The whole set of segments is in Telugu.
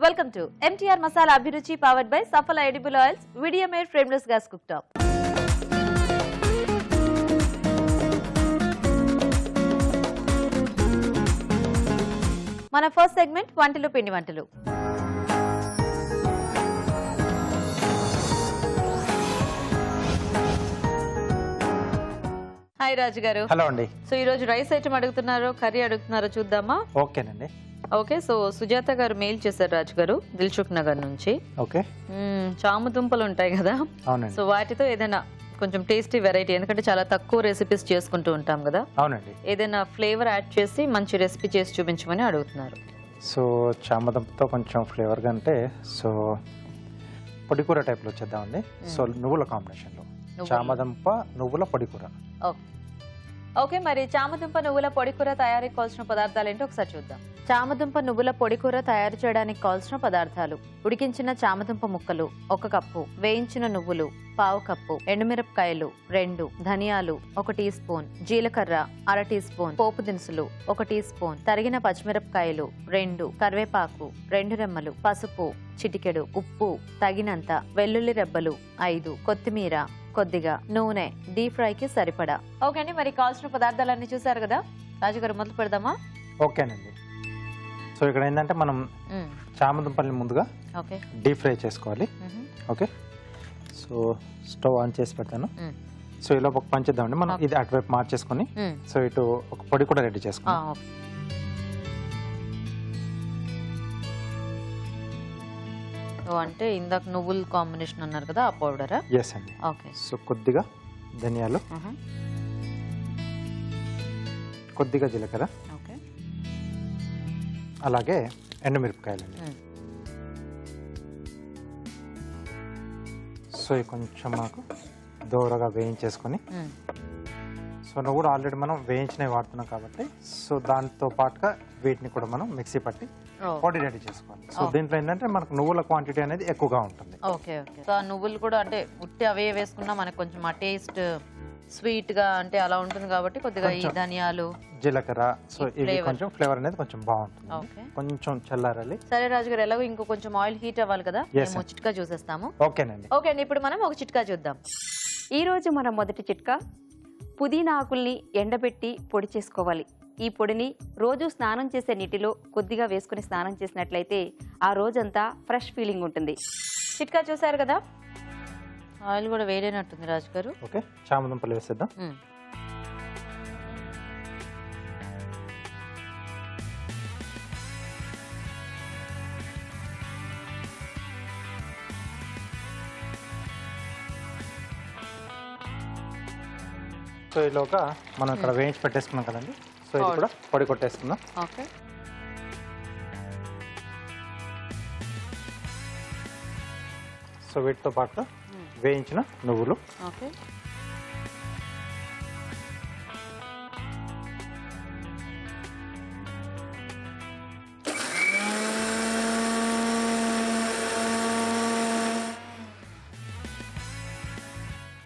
Welcome to MTR Masala Abhiruchi powered by Safala Edible Oils, Videomade Frameless Gas Cooktop. మన ఫస్ట్ సెగ్మెంట్ వంటలు పిండి వంటలు. హాయ్ రాజు గారు. హలో అండి. సో ఈ రోజు రైస్ ఐటమ్ అడుగుతున్నారో కర్రీ అడుగుతున్నారో చూద్దామా? ఓకేనండి. ఓకే, సో సుజాత గారు మెయిల్ చేశారు రాజు గారు దిల్సుఖ్ నగర్ నుంచి. ఓకే, చామ దుంపలు ఉంటాయి కదా, అవునండి. సో వాటితో ఏదైనా కొంచెం టేస్టీ వెరైటీ, ఎందుకంటే చాలా తక్కువ రెసిపీస్ చేసుకుంటూ ఉంటాం కదా, అవునండి, ఏదైనా ఫ్లేవర్ యాడ్ చేసి మంచి రెసిపీ చేసి చూపించమని అడుగుతున్నారు. సో చామదుంపతో కొంచెం ఫ్లేవర్గా అంటే సో పొడికూర టైప్లో వచ్చేద్దామండి. సో నువ్వుల కాంబినేషన్లో చామదుంప నువ్వుల పొడికూర. ఓకే, మరి చామదుంప నువ్వుల పొడికూర తయారీకి కావాల్సిన పదార్థాలు ఏంటో ఒకసారి చూద్దాం. చామదుంప నువ్వుల పొడికూర తయారు చేయడానికి కావాల్సిన పదార్థాలు: ఉడికించిన చామదుంప ముక్కలు 1 కప్పు, వేయించిన నువ్వులు 1/2 కప్పు, ఎండుమిరపకాయలు 2, ధనియాలు 1 టీ స్పూన్, జీలకర్ర 1/2 టీ స్పూన్, పోపు దినుసులు 1 టీ స్పూన్, తరిగిన పచ్చిమిరపకాయలు 2, కరివేపాకు 2 రెమ్మలు, పసుపు చిటికెడు, ఉప్పు తగినంత, వెల్లుల్లి రెబ్బలు 5, కొత్తిమీర కొద్దిగా, నూనె డీప్ ఫ్రైకి సరిపడా. ఓకే అండి, మరి కావాల్సిన పదార్థాలన్నీ చూసారు కదా, రాజుగారు మొదలు పెడదామా? ఓకేనండి. సో ఇక్కడ ఏంటంటే మనం చామదుంపల్ని ముందుగా డీప్ ఫ్రై చేసుకోవాలి. ఓకే, సో స్టవ్ ఆన్ చేసి పెడతాను. సో ఇలా ఒక పని చేద్దామండి, మనం ఇది అటువైపు మార్చేసుకుని సో ఇటు ఒక పొడి కూడా రెడీ చేసుకున్నాం. అంటే ఇందాక నువ్వుల కాంబినేషన్ అన్నారు కదా, ఆ పౌడరా? ఎస్ అండి. ఓకే, సో కొద్దిగా ధనియాలు, కొద్దిగా జీలకర్ర, అలాగే ఎండుమిరపకాయలు అండి. సో ఇవి కొంచెం మాకు దూరగా వేయించేసుకొని, సో నువ్వు కూడా ఆల్రెడీ మనం వేయించినవి వాడుతున్నాం కాబట్టి సో దాంతో పాటుగా వీటిని కూడా మనం మిక్సీ పట్టి పొడి రెడీ చేసుకోవాలి. సో దీంట్లో ఏంటంటే మనకు నువ్వుల క్వాంటిటీ అనేది ఎక్కువగా ఉంటుంది. ఓకే ఓకే, సో నువ్వులు కూడా అంటే ఉట్టి అవే వేసుకున్నా మనకు కొంచెం ఆ టేస్ట్ స్వీట్ గా అంటే అలా ఉంటుంది కాబట్టి కొద్దిగా ఈ ధనియాలు, జీలకర్ర, సో ఇది కొంచెం ఫ్లేవర్ అనేది కొంచెం బాగుంటుంది. కొంచెం చల్లారాలి. సరే రాజు గారు, ఎలాగో ఇంకో కొంచెం ఆయిల్ హీట్ అవ్వాలి కదా, మేము చిట్కా చూసేస్తాము. ఓకేనండి. ఓకే అండి, ఇప్పుడు మనం ఒక చిట్కా చూద్దాం. ఈ రోజు మన మొదటి చిట్కా, పుదీనా ఆకుల్ని ఎండబెట్టి పొడి చేసుకోవాలి. ఈ పొడిని రోజు స్నానం చేసే నీటిలో కొద్దిగా వేసుకుని స్నానం చేసినట్లయితే ఆ రోజంతా ఫ్రెష్ ఫీలింగ్ ఉంటుంది. చిట్కా చూసారు కదా, ఆయిల్ కూడా వేడైనట్టుంది రాజు గారు. ఓకే, చామదుంపలు వేసేద్దాం. సో ఈలోగా మనం ఇక్కడ వేయించి పెట్టేసుకున్నాం కదండి, సో ఇది కూడా పొడి కొట్టేసుకుందాం. ఓకే, సో వీటితో పాటు వేయించిన నువ్వులు, ఓకే,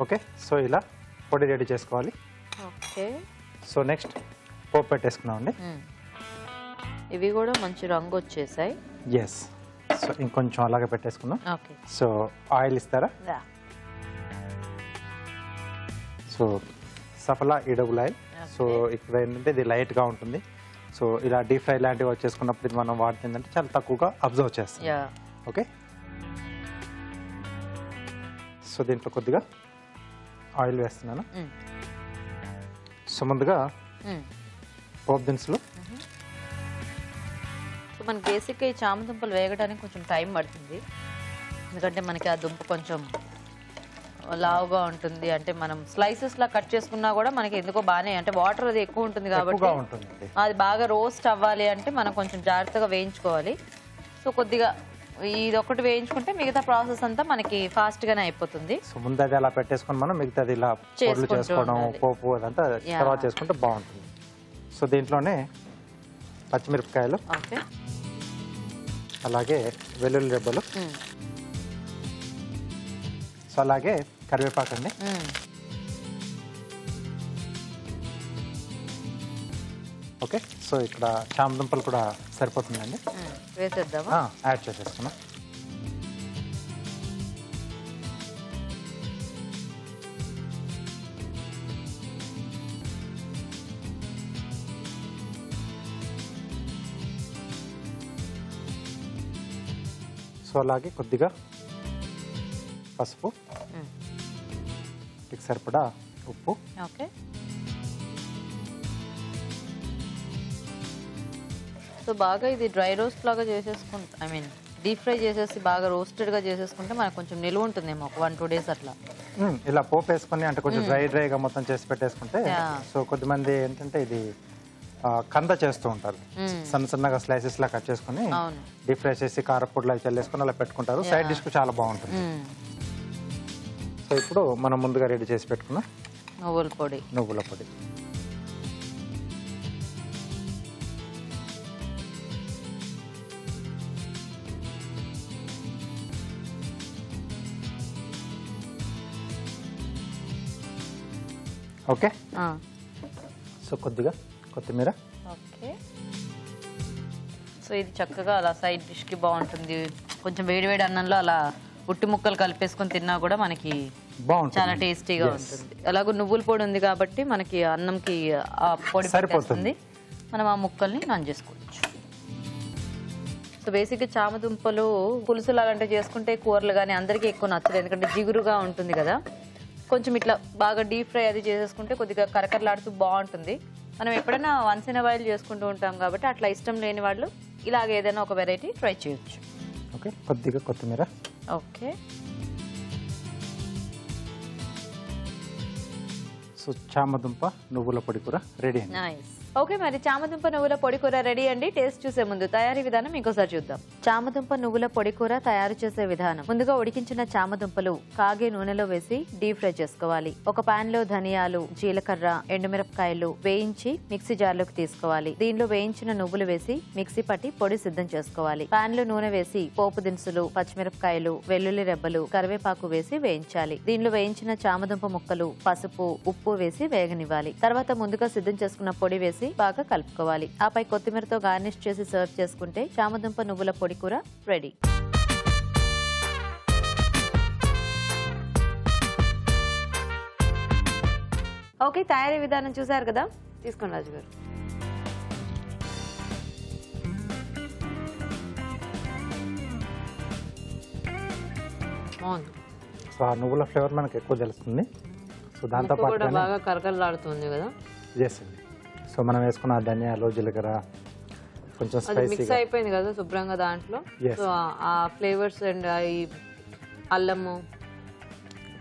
ఓకే, సో ఇలా పొడి రెడీ చేసుకోవాలి. ఓకే, సో నెక్స్ట్ పోపు పెట్టేసుకున్నామండి. ఇవి కూడా మంచి రంగు వచ్చేసాయి. ఎస్, సో ఇంకొంచెం అలాగే పెట్టేసుకుందాం. ఓకే, సో ఆయిల్ ఇస్తారా? So సఫలా edible oil. సో ఇక్కడ ఏంటంటే ఇది లైట్గా ఉంటుంది. సో ఇలా డీప్ ఫ్రై లాంటివి వచ్చేసుకున్నప్పుడు ఇది మనం వాడుతుందంటే చాలా తక్కువగా అబ్జర్వ్ చేస్తాం. ఓకే, సో దీంట్లో కొద్దిగా ఆయిల్ వేస్తున్నాను. సో ముందుగా పోపు దినుసులు. సో మనకి బేసిక్గా ఈ చామదుంపలు వేగడానికి కొంచెం టైం పడుతుంది, ఎందుకంటే మనకి ఆ దుంప కొంచెం లావుగా ఉంటుంది. అంటే మనం స్లైసెస్ లా కట్ చేసుకున్నా కూడా మనకి ఎందుకో బాగానే, అంటే వాటర్ అది ఎక్కువ ఉంటుంది కాబట్టి అది బాగా రోస్ట్ అవ్వాలి అంటే మనం కొంచెం జాగ్రత్తగా వేయించుకోవాలి. సో కొద్దిగా ఇది ఒకటి వేయించుకుంటే మిగతా ప్రాసెస్ అంతా మనకి ఫాస్ట్ గానే అయిపోతుంది. సో ముందు అది అలా పెట్టేసుకొని మనం మిగతాది ఇలా పొడులు చేసుకోవడం, పోపు అదంతా తర్వాత చేసుకుంటే బాగుంటుంది. సో దీంట్లోనే పచ్చిమిరపకాయలు, ఓకే, అలాగే వెల్లుల్లి రెబ్బలు, సో అలాగే కరివేపాకు అండి. ఓకే, సో ఇక్కడ చామదుంపలు కూడా సరిపోతుందండి. వేసేద్దామా? యాడ్ చేసేసుకున్నాం. సో అలాగే కొద్దిగా పసుపు, సరిపడా ఉప్పు, ఓకే. సో బాగా ఇది డ్రై రోస్ట్ లాగా చేసేసుకుంటా, ఐ మీన్ డీప్ ఫ్రై చేసేసి బాగా రోస్టెడ్గా చేసేసుకుంటే మనకు కొంచెం నిలువ ఉంటుందేమో ఒక 1-2 days అట్లా. ఇలా పోపు వేసుకొని అంటే కొంచెం డ్రైగా మొత్తం చేసి పెట్టేసుకుంటే. సో కొద్దిమంది ఏంటంటే ఇది కంద చేస్తూ ఉంటారు, సన్న సన్నగా స్లైసెస్ లా కట్ చేసుకుని డీప్ ఫ్రై చేసి కారపొడిలో చల్లేసుకుని అలా పెట్టుకుంటారు. సైడ్ డిష్ చాలా బాగుంటుంది. సో ఇప్పుడు మనం ముందుగా రెడీ చేసి పెట్టుకున్న నువ్వుల పొడి. ఓకే. సో కొద్దిగా కొత్తిమీర. ఓకే. సో ఇది చక్కగా అలా సైడ్ డిష్కి బాగుంటుంది. కొంచెం వేడివేడి అన్నంలో అలా ఉట్టి ముక్కలు కలిపేసుకొని తిన్నా కూడా మనకి చాలా టేస్టీగా ఉంటుంది. అలాగే నువ్వుల పొడి ఉంది కాబట్టి మనకి అన్నంకి ఆ పొడి సరిపోతుంది. మనం ఆ ముక్కల్ని నంజేసుకోవచ్చు. సో బేసిక్గా చామదుంపలు పులుసులు అలాంటివి చేసుకుంటే కూరలు కానీ అందరికీ ఎక్కువ నచ్చదు, ఎందుకంటే జిగురుగా ఉంటుంది కదా. కొంచెం ఇట్లా బాగా డీప్ ఫ్రై అది చేసేసుకుంటే కొద్దిగా కరకరలాడుతూ బాగుంటుంది. మనం ఎప్పుడైనా వన్స్ ఇన్ వైల్ చేసుకుంటూ ఉంటాం కాబట్టి అట్లా ఇష్టం లేని వాళ్ళు ఇలాగ ఏదైనా ఒక వెరైటీ ట్రై చేయొచ్చు. ఓకే. కొద్దిగా కొత్తిమీర. ఓకే. సో చామదుంప నువ్వుల పొడి కూర రెడీ. నైస్. ఓకే, మరి చామదుంప నువ్వుల పొడి కూర రెడీ అండి. టేస్ట్ చూసే ముందు తయారీ విధానం ఇంకోసారి చూద్దాం. చామదుంప నువ్వుల పొడి కూర తయారు చేసే విధానం. ముందుగా ఉడికించిన చామదుంపలు కాగే నూనెలో వేసి డీప్ ఫ్రై చేసుకోవాలి. ఒక పాన్ లో ధనియాలు, జీలకర్ర, ఎండుమిరపకాయలు వేయించి మిక్సీ జార్లోకి తీసుకోవాలి. దీనిలో వేయించిన నువ్వులు వేసి మిక్సీ పట్టి పొడి సిద్ధం చేసుకోవాలి. పాన్ లో నూనె వేసి పోపు దినుసులు, పచ్చిమిరపకాయలు, వెల్లుల్లి రెబ్బలు, కరివేపాకు వేసి వేయించాలి. దీనిలో వేయించిన చామదుంప ముక్కలు, పసుపు, ఉప్పు వేసి వేగనివ్వాలి. తర్వాత ముందుగా సిద్ధం చేసుకున్న పొడి వేసి బాగా కలుపుకోవాలి. ఆపై కొత్తిమీరతో గార్నిష్ చేసి సర్వ్ చేసుకుంటే చామదుంప నువ్వుల పొడి కూర రెడీ. ఓకే, తయారీ విధానం చూసారు కదా, తీసుకోండి రాజు గారు. సో ఆ నువ్వుల ఫ్లేవర్ మనకు ఎక్కువ తెలుస్తుంది. సో దాంతో పాటు బాగా కరకరలాడుతుంది కదా. చేసింది. సో మనం వేసుకున్న ధనియాలు, జీలకర్ర కొంచెం మిక్స్ అయిపోయింది కదా శుభ్రంగా దాంట్లో. సో ఆ ఫ్లేవర్స్ అండ్ ఈ అల్లము,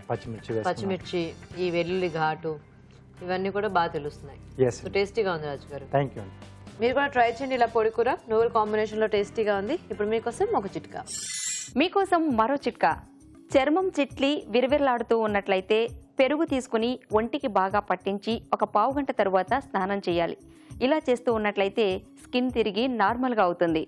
పచ్చిమిర్చి, ఈ వెల్లుల్లి ఘాటు ఇవన్నీ కూడా బాగా తెలుస్తున్నాయి. సో టేస్టీగా ఉంది రాజు గారు. Thank you. మీరు కూడా ట్రై చేయండి ఇలా పొడి కూర. నువ్వుల కాంబినేషన్ లో టేస్టీగా ఉంది. ఇప్పుడు మీకోసం ఒక చిట్కా. మీకోసం మరో చిట్కా. చర్మం చిట్లి విరవిరలాడుతూ ఉన్నట్లయితే పెరుగు తీసుకుని ఒంటికి బాగా పట్టించి ఒక పావు గంట తరువాత స్నానం చేయాలి. ఇలా చేస్తూ ఉన్నట్లయితే స్కిన్ తిరిగి నార్మల్గా అవుతుంది.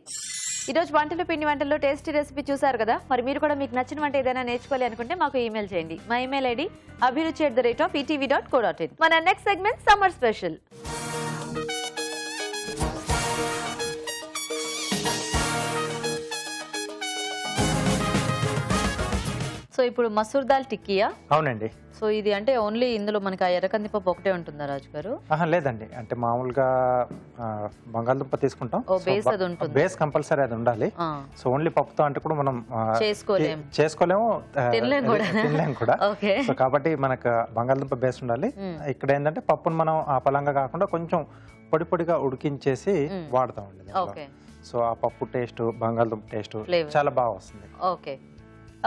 ఈరోజు వంటలు పిండి వంటల్లో టేస్టీ రెసిపీ చూసారు కదా. మరి మీరు కూడా మీకు నచ్చిన వంట ఏదైనా నేర్చుకోవాలి అనుకుంటే మాకు ఈమెయిల్ చేయండి. మా ఈమెయిల్ ఐడి abhiruchi@etv.co.in. మన next segment summer special. So ఇప్పుడు మసూర్ దాల్ టిక్కియా. అవునండి. సో ఇది అంటే ఓన్లీ ఇందులో మనకి ఆ ఎర్రకందిపప్పు ఒకటే ఉంటుందా రాజు గారు? లేదండి, అంటే మామూలుగా బంగాళదుంప తీసుకుంటాం, బేస్ కంపల్సరీ అది ఉండాలి. సో ఓన్లీ పప్పుతో అంటే కూడా మనం చేసుకోలేము, తినలేము కూడా. సో కాబట్టి మనకు బంగాళదుంప బేస్ ఉండాలి. ఇక్కడ ఏంటంటే పప్పును మనం ఆ పలంగా కాకుండా కొంచెం పొడి పొడిగా ఉడికించేసి వాడతామండి. సో ఆ పప్పు టేస్ట్, బంగాళదుంప టేస్ట్ చాలా బాగా వస్తుంది. ఓకే.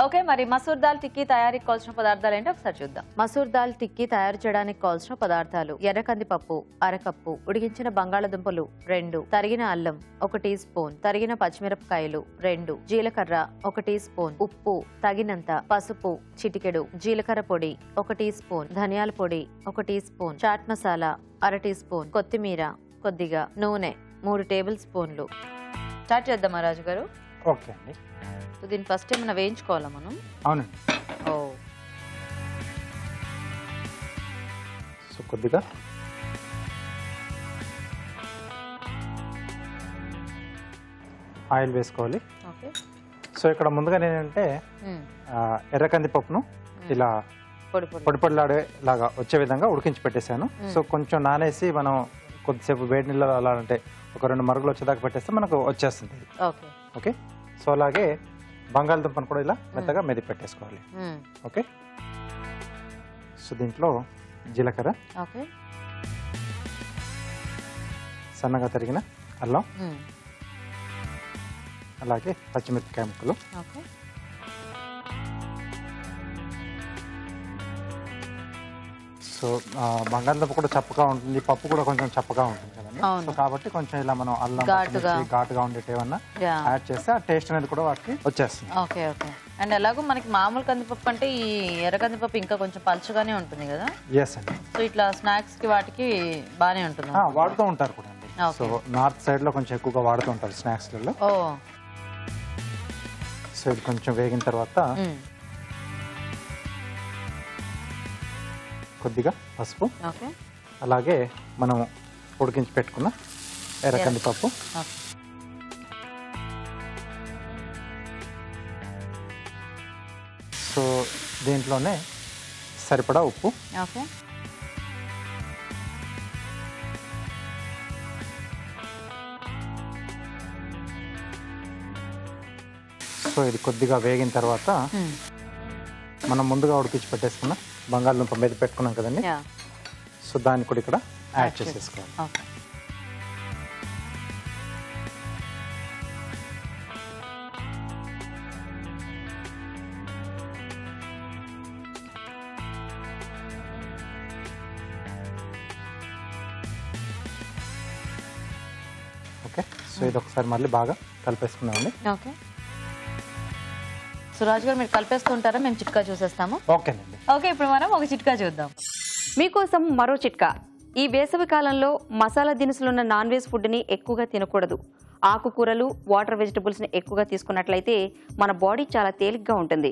ఓకే, మరి మసూర్ దాల్ టిక్కీ తయారీకి కావాల్సిన పదార్థాలు ఏంటో ఒకసారి చూద్దాం. మసూర్ దాల్ టిక్కీ తయారు చేయడానికి కావాల్సిన పదార్థాలు: ఎర్రకందిపప్పు అరకప్పు, ఉడికించిన బంగాళదుంపలు 2, తరిగిన అల్లం 1 టీ స్పూన్, తరిగిన పచ్చిమిరపకాయలు 2, జీలకర్ర 1 టీ స్పూన్, ఉప్పు తగినంత, పసుపు చిటికెడు, జీలకర్ర పొడి 1 టీ స్పూన్, ధనియాల పొడి 1 teaspoon, chaat masala 1/2 teaspoon, కొత్తిమీర కొద్దిగా, నూనె 3 టేబుల్ స్పూన్లు. స్టార్ట్ చేద్దామా రాజు గారు? ఓకే అండి. సో దీన్ని ఫస్ట్ ఏమైనా వేయించుకోవాలా మనం? అవునండి. సో కొద్దిగా ఆయిల్ వేసుకోవాలి. ఓకే. సో ఇక్కడ ముందుగా నేనంటే ఎర్ర కందిపప్పును ఇలా పొడి పొడిలాడేలాగా వచ్చే విధంగా ఉడికించి పెట్టేశాను. సో కొంచెం నానేసి మనం కొద్దిసేపు వేడి నీళ్ళలో అలా అంటే ఒక 2 మరుగులు వచ్చేదాకా పెట్టేస్తే మనకు వచ్చేస్తుంది. ఓకే. సో అలాగే బంగాళదుంపను కూడా ఇలా మెత్తగా మెది పెట్టేసుకోవాలి. ఓకే. సో దీంట్లో జీలకర్ర, సన్నగా తరిగిన అల్లం, అలాగే పచ్చిమిరపకాయ ముక్కలు, సో బంగాళదుంప కూడా చప్పగా ఉంటుంది, పప్పు కూడా కొంచెం చప్పగా ఉంటుంది కదండి. సో కాబట్టి కొంచెం ఇలా మనం అల్లం ఘాటుగా ఉండేటి ఏమన్నా యాడ్ చేస్తే ఆ టేస్ట్ అనేది కూడా వాటికి వచ్చేస్తుంది. ఓకే. ఓకే. అండ్ ఎలాగో మనకి మామూలు కందిపప్పు అంటే ఈ ఎర్ర కందిపప్పు ఇంకా కొంచెం పలుచగానే ఉంటుంది కదా. ఎస్ అండి. సో ఇట్లా స్నాక్స్ కి వాటికి బాగానే ఉంటుంది. వాడుతూ ఉంటారు కూడా అండి. సో నార్త్ సైడ్ లో కొంచెం ఎక్కువగా వాడుతూ ఉంటారు స్నాక్స్ లలో. సో ఇది కొంచెం వేగిన తర్వాత కొద్దిగా పసుపు, అలాగే మనం ఉడికించి పెట్టుకున్న ఎర్ర కందిపప్పు, సో దీంట్లోనే సరిపడా ఉప్పు, సో ఇది కొద్దిగా వేగిన తర్వాత మనం ముందుగా ఉడికించి పెట్టేసుకున్న బంగాళదుంప మీద పెట్టుకున్నాం కదండి. సో దాన్ని కూడా ఇక్కడ యాడ్ చేసేసుకోవాలి. ఓకే. సో ఇది ఒకసారి మళ్ళీ బాగా కలిపేసుకున్నామండి. ఓకే. సో రాజు గారు మీరు కలిపేసుకుంటారా, మేము చిట్కా చూసేస్తాము. ఓకేనండి. ఓకే. ఇప్పుడు మనం ఒక చిట్కా చూద్దాం. మీకోసం మరో చిట్కా. ఈ వేసవి కాలంలో మసాలా దినుసులున్న నాన్ వెజ్ ఫుడ్ని ఎక్కువగా తినకూడదు. ఆకుకూరలు, వాటర్ వెజిటబుల్స్ని ఎక్కువగా తీసుకున్నట్లయితే మన బాడీ చాలా తేలిగ్గా ఉంటుంది.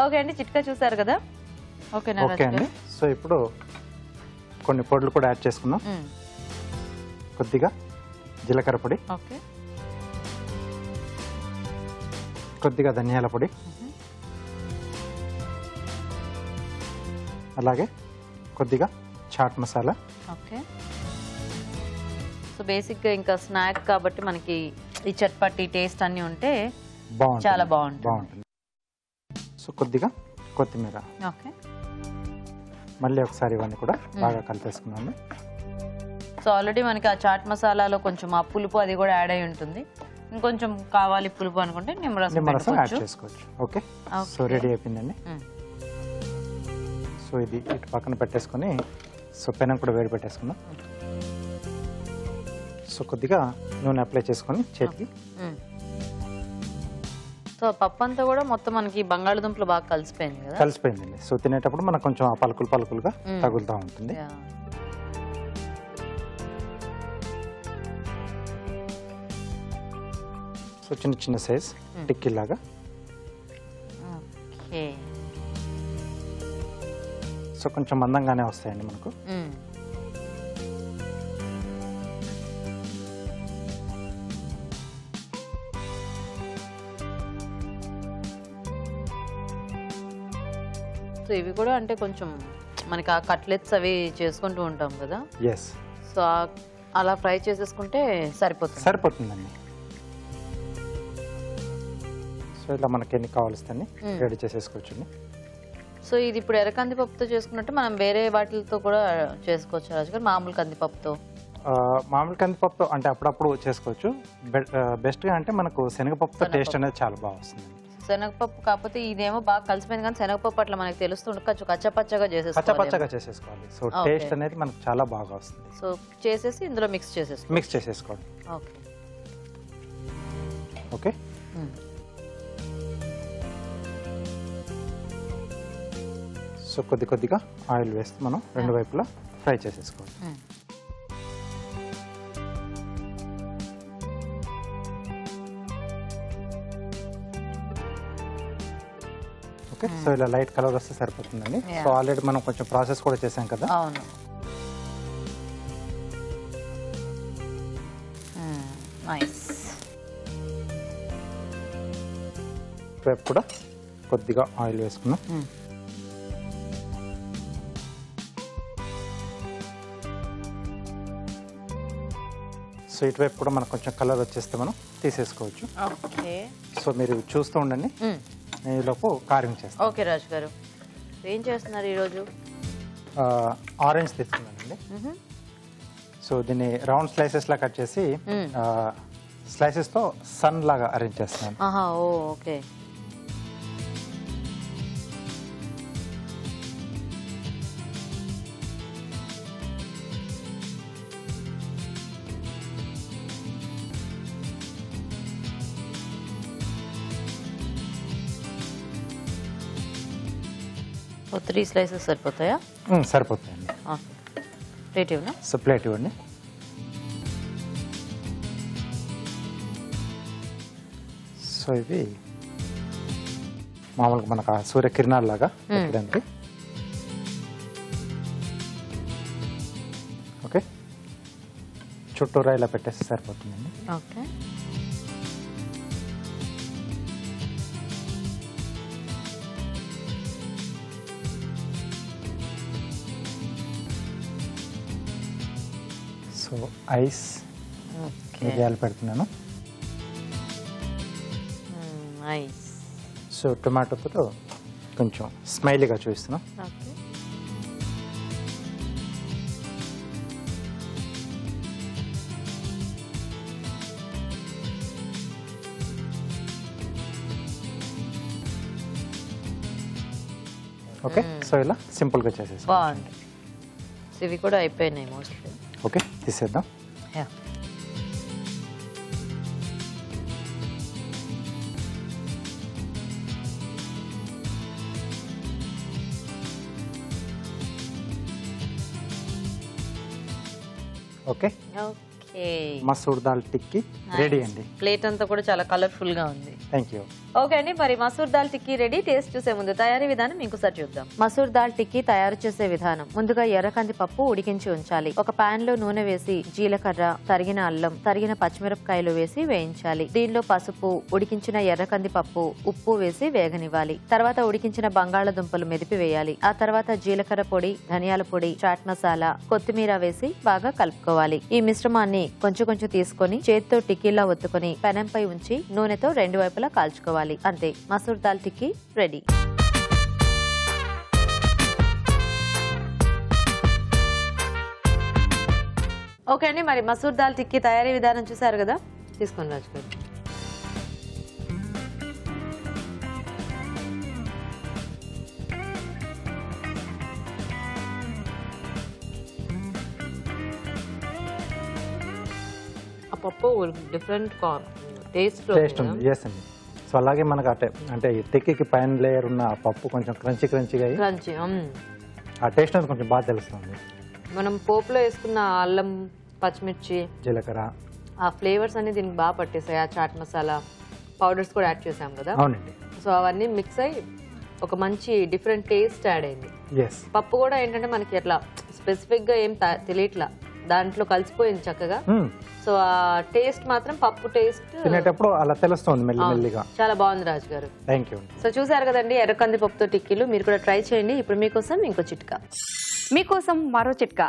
ఓకే అండి, చిట్కా చూసారు కదా. ఓకే అండి. సో ఇప్పుడు కొన్ని పొడులు కూడా యాడ్ చేసుకుందాం. కొద్దిగా జీలకర్ర పొడి, కొద్దిగా ధనియాల పొడి, అలాగే కొద్దిగా చాట్ మసాలా. ఓకే. సో బేసిక్గా ఇంకా స్నాక్ కాబట్టి మనకి ఈ చట్పట్టి టేస్ట్ అన్నీ ఉంటే చాలా బాగుంటుంది. సో కొద్దిగా కొత్తిమీర. ఓకే. మళ్ళీ ఒకసారి ఇవన్నీ కూడా బాగా కలిపేసుకున్నాము. సో ఆల్రెడీ మనకి ఆ చాట్ మసాలాలో కొంచెం ఆ పులుపు అది కూడా యాడ్ అయి ఉంటుంది. ఇంకొంచెం కావాలి పులుపు అనుకుంటే నిమ్మరసం యాడ్ చేసుకోవచ్చు. ఓకే. సో రెడీ అయిపోయిందండి. సో ఇది ఇటు పక్కన పెట్టేసుకొని సో పెనం కూడా వేడి పెట్టేసుకుందాం. సో కొద్దిగా నూనె అప్లై చేసుకొని చేతికి. సో పప్పు అంతా కూడా మొత్తం మనకి బంగాళదుంపలు బాగా కలిసిపోయింది కదా. కలిసిపోయిందండి. సో తినేటప్పుడు మనకు కొంచెం పలుకులుగా తగులుతూ ఉంటుంది. సో చిన్న చిన్న సైజ్ టిక్కీలాగా. సో కొంచెం మందంగానే వస్తాయండి మనకు. సో ఇవి కూడా అంటే కొంచెం మనకి ఆ కట్లెట్స్ అవి చేసుకుంటూ ఉంటాం కదా. ఎస్. సో అలా ఫ్రై చేసేసుకుంటే సరిపోతుందండి. సో ఇలా మనకి ఎన్ని కావాల్సిందని రెడీ చేసేసుకోవచ్చు. సో ఇది ఇప్పుడు ఎర్ర కందిపప్పుతో చేసుకున్నట్టు మనం వేరే వాటితో కూడా చేసుకోవచ్చు రాజు గారు. మామూలు కందిపప్పుతో అంటే అప్పుడప్పుడు చేసుకోవచ్చు. బెస్ట్గా అంటే మనకు శనగపప్పుతో టేస్ట్ అనేది చాలా బాగా వస్తుంది. శనగపప్పు కాకపోతే ఇదేమో బాగా కలిసిపోయింది, కానీ శనగపప్పు అట్లా మనకి తెలుస్తుంది కొంచెం కచ్చపచ్చగా చేసేసుకోవాలి. సో టేస్ట్ అనేది మనకు చాలా బాగా వస్తుంది. సో చేసేసి ఇందులో మిక్స్ చేసేసుకోవాలి. ఓకే. ఓకే. సో కొద్దిగా ఆయిల్ వేస్తే మనం రెండు వైపులా ఫ్రై చేసేసుకోవాలి. ఓకే. సో ఇలా లైట్ కలర్ వస్తే సరిపోతుందండి. సో ఆల్రెడీ మనం కొంచెం ప్రాసెస్ కూడా చేసాం కదా. అవును. ఇటువైపు కూడా కొద్దిగా ఆయిల్ వేసుకున్నాం. సో ఇటువైపు కూడా మనకు కొంచెం కలర్ వచ్చేస్తే మనం తీసేసుకోవచ్చు. ఓకే. సో మీరు చూస్తూ ఉండండి, నేను ఈలోపు కారింగ్ చేస్తాను. ఓకే రాజు గారు, ఏం చేస్తున్నారు ఈరోజు? ఆరెంజ్ తీసుకున్నానండి. సో దీన్ని రౌండ్ స్లైసెస్ లా కట్ చేసి స్లైసెస్ తో సన్ లాగా అరేంజ్ చేస్తున్నాను. ఓకే. ఓ 3 స్లైసెస్ సరిపోతాయా? సరిపోతాయండి. ప్లేట్ ఇవ్వనా? సో ప్లేట్ ఇవ్వండి. సో ఇవి మామూలుగా మనకు ఆ సూర్యకిరణాల లాగా పెట్టడానికి. ఓకే, చుట్టూరా ఇలా పెట్టేస్తే సరిపోతుందండి. ఓకే. సో ఐస్ మిరియాలు పెడుతున్నాను. నైస్. సో టొమాటోతో కొంచెం స్మైలీగా చూపిస్తున్నాం. ఓకే. ఓకే, సో ఇలా సింపుల్గా చేసేసి బాగుంది. ఇవి కూడా అయిపోయినాయి మోస్ట్లీ. ఓకే, తీసేద్దాం. Okay, okay. Masoor dal tikki ready అండి. ప్లేట్ అంతా కూడా చాలా కలర్ఫుల్ గా ఉంది. Thank you. ఓకే అండి, మరి మసూర్ దాల్ టిక్కీ రెడీ. టేస్ట్ చూసే ముందు తయారీ విధానం ఇంకోసారి చూద్దాం. మసూర్ దాల్ టిక్కీ తయారు చేసే విధానం: ముందుగా ఎర్రకంది పప్పు ఉడికించి ఉంచాలి. ఒక పాన్ లో నూనె వేసి జీలకర్ర, తరిగిన అల్లం, తరిగిన పచ్చిమిరపకాయలు వేసి వేయించాలి. దీనిలో పసుపు, ఉడికించిన ఎర్రకంది పప్పు, ఉప్పు వేసి వేగనివ్వాలి. తర్వాత ఉడికించిన బంగాళదుంపలు మెదిపి వేయాలి. ఆ తర్వాత జీలకర్ర పొడి, ధనియాల పొడి, చాట్ మసాలా, కొత్తిమీర వేసి బాగా కలుపుకోవాలి. ఈ మిశ్రమాన్ని కొంచెం కొంచెం తీసుకొని చేత్తో టిక్కీలా ఒత్తుకొని పెనంపై ఉంచి నూనెతో 2 వైపులా కాల్చుకోవాలి. అంతే, మసూర్ దాల్ టిక్కీ రెడీ. ఓకే అండి, మరి మసూర్ దాల్ టిక్కీ తయారీ విధానం చూసారు కదా, తీసుకోండి రాజు గారు. ఆ పప్పు డిఫరెంట్ టేస్ట్ ఉంది. ఎస్ అండి. సో అలాగే మనకు అంటే ఈ టిక్కీకి పైన లేయర్ ఉన్న ఆ పప్పు కొంచెం క్రంచీగా అయ్యి క్రంచీ. ఆ టేస్ట్ అనేది కొంచెం బాగా తెలుస్తుంది. మనం పోపులో వేసుకున్న అల్లం, పచ్చిమిర్చి, జీలకర్ర, ఆ ఫ్లేవర్స్ అన్ని దీనికి బాగా పట్టేసాయి. ఆ చాట్ మసాలా పౌడర్స్ కూడా యాడ్ చేసాం కదా. అవునండి. సో అవన్నీ మిక్స్ అయ్యి ఒక మంచి డిఫరెంట్ టేస్ట్ యాడ్ అయింది. ఎస్. పప్పు కూడా ఏంటంటే మనకి అట్లా స్పెసిఫిక్ గా ఏం తెలియట్లా, దాంట్లో కలిసిపోయింది చక్కగా. సో ఆ టేస్ట్ మాత్రం పప్పు టేస్ట్ తినేటప్పుడు అలా తెలుస్తుంది మెల్లిగా. చాలా బాగుంది రాజు గారు. Thank you. సో చూసారు కదండి ఎర్రకంది పప్పుతో టిక్కీలు, మీరు కూడా ట్రై చేయండి. ఇప్పుడు మీకోసం ఇంకో చిట్కా. మీకోసం మరో చిట్కా.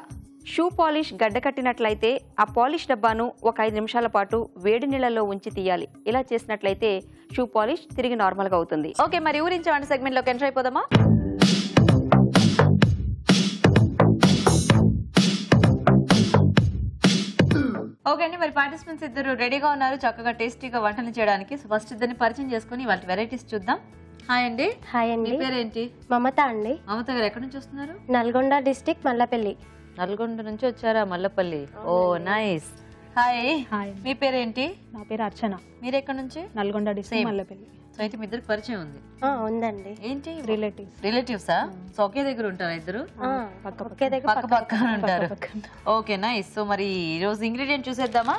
షూ పాలిష్ గడ్డ కట్టినట్లయితే ఆ పాలిష్ డబ్బాను ఒక 5 నిమిషాల పాటు వేడి నీళ్ళలో ఉంచి తీయాలి. ఇలా చేసినట్లయితే షూ పాలిష్ తిరిగి నార్మల్ గా అవుతుంది. ఓకే, మరి ఊరించే వంట సెగ్మెంట్ లోకి ఎంటర్ అయిపోదామా? ఓకే అండి, మరి పార్టిసిపెంట్స్ ఇద్దరు రెడీగా ఉన్నారు చక్కగా టేస్టీగా వంటలు చేయడానికి. సో ఫస్ట్ ఇద్దరిని పరిచయం చేసుకుని వాళ్ళ వెరైటీస్ చూద్దాం. హాయ్ అండి. హాయ్ మీ అండి. పేరేంటి? మమత అండి. మమత గారు ఎక్కడి నుంచి వస్తున్నారు? నల్గొండ డిస్ట్రిక్ట్ మల్లపల్లి. నల్గొండ నుంచి వచ్చారా? మల్లపల్లి. ఓ నైస్. హాయ్. హాయ్, మీ పేరేంటి? నా పేరు అర్చన. మీరు ఎక్కడి నుంచి? Nalgonda district Same. Mallapalli. So అయితే మీ ఇద్దరికి పరిచయం ఉంది. ఉందండి. ఏంటి? రిలేటివ్స్. రిలేటివ్సా? సో ఒకే దగ్గర ఉంటారా ఇద్దరు? ఒకే దగ్గర పక్క పక్కన ఉంటారు. Okay nice. సో మరి ఈ రోజు ఇంగ్రీడియంట్ చూసేద్దామా?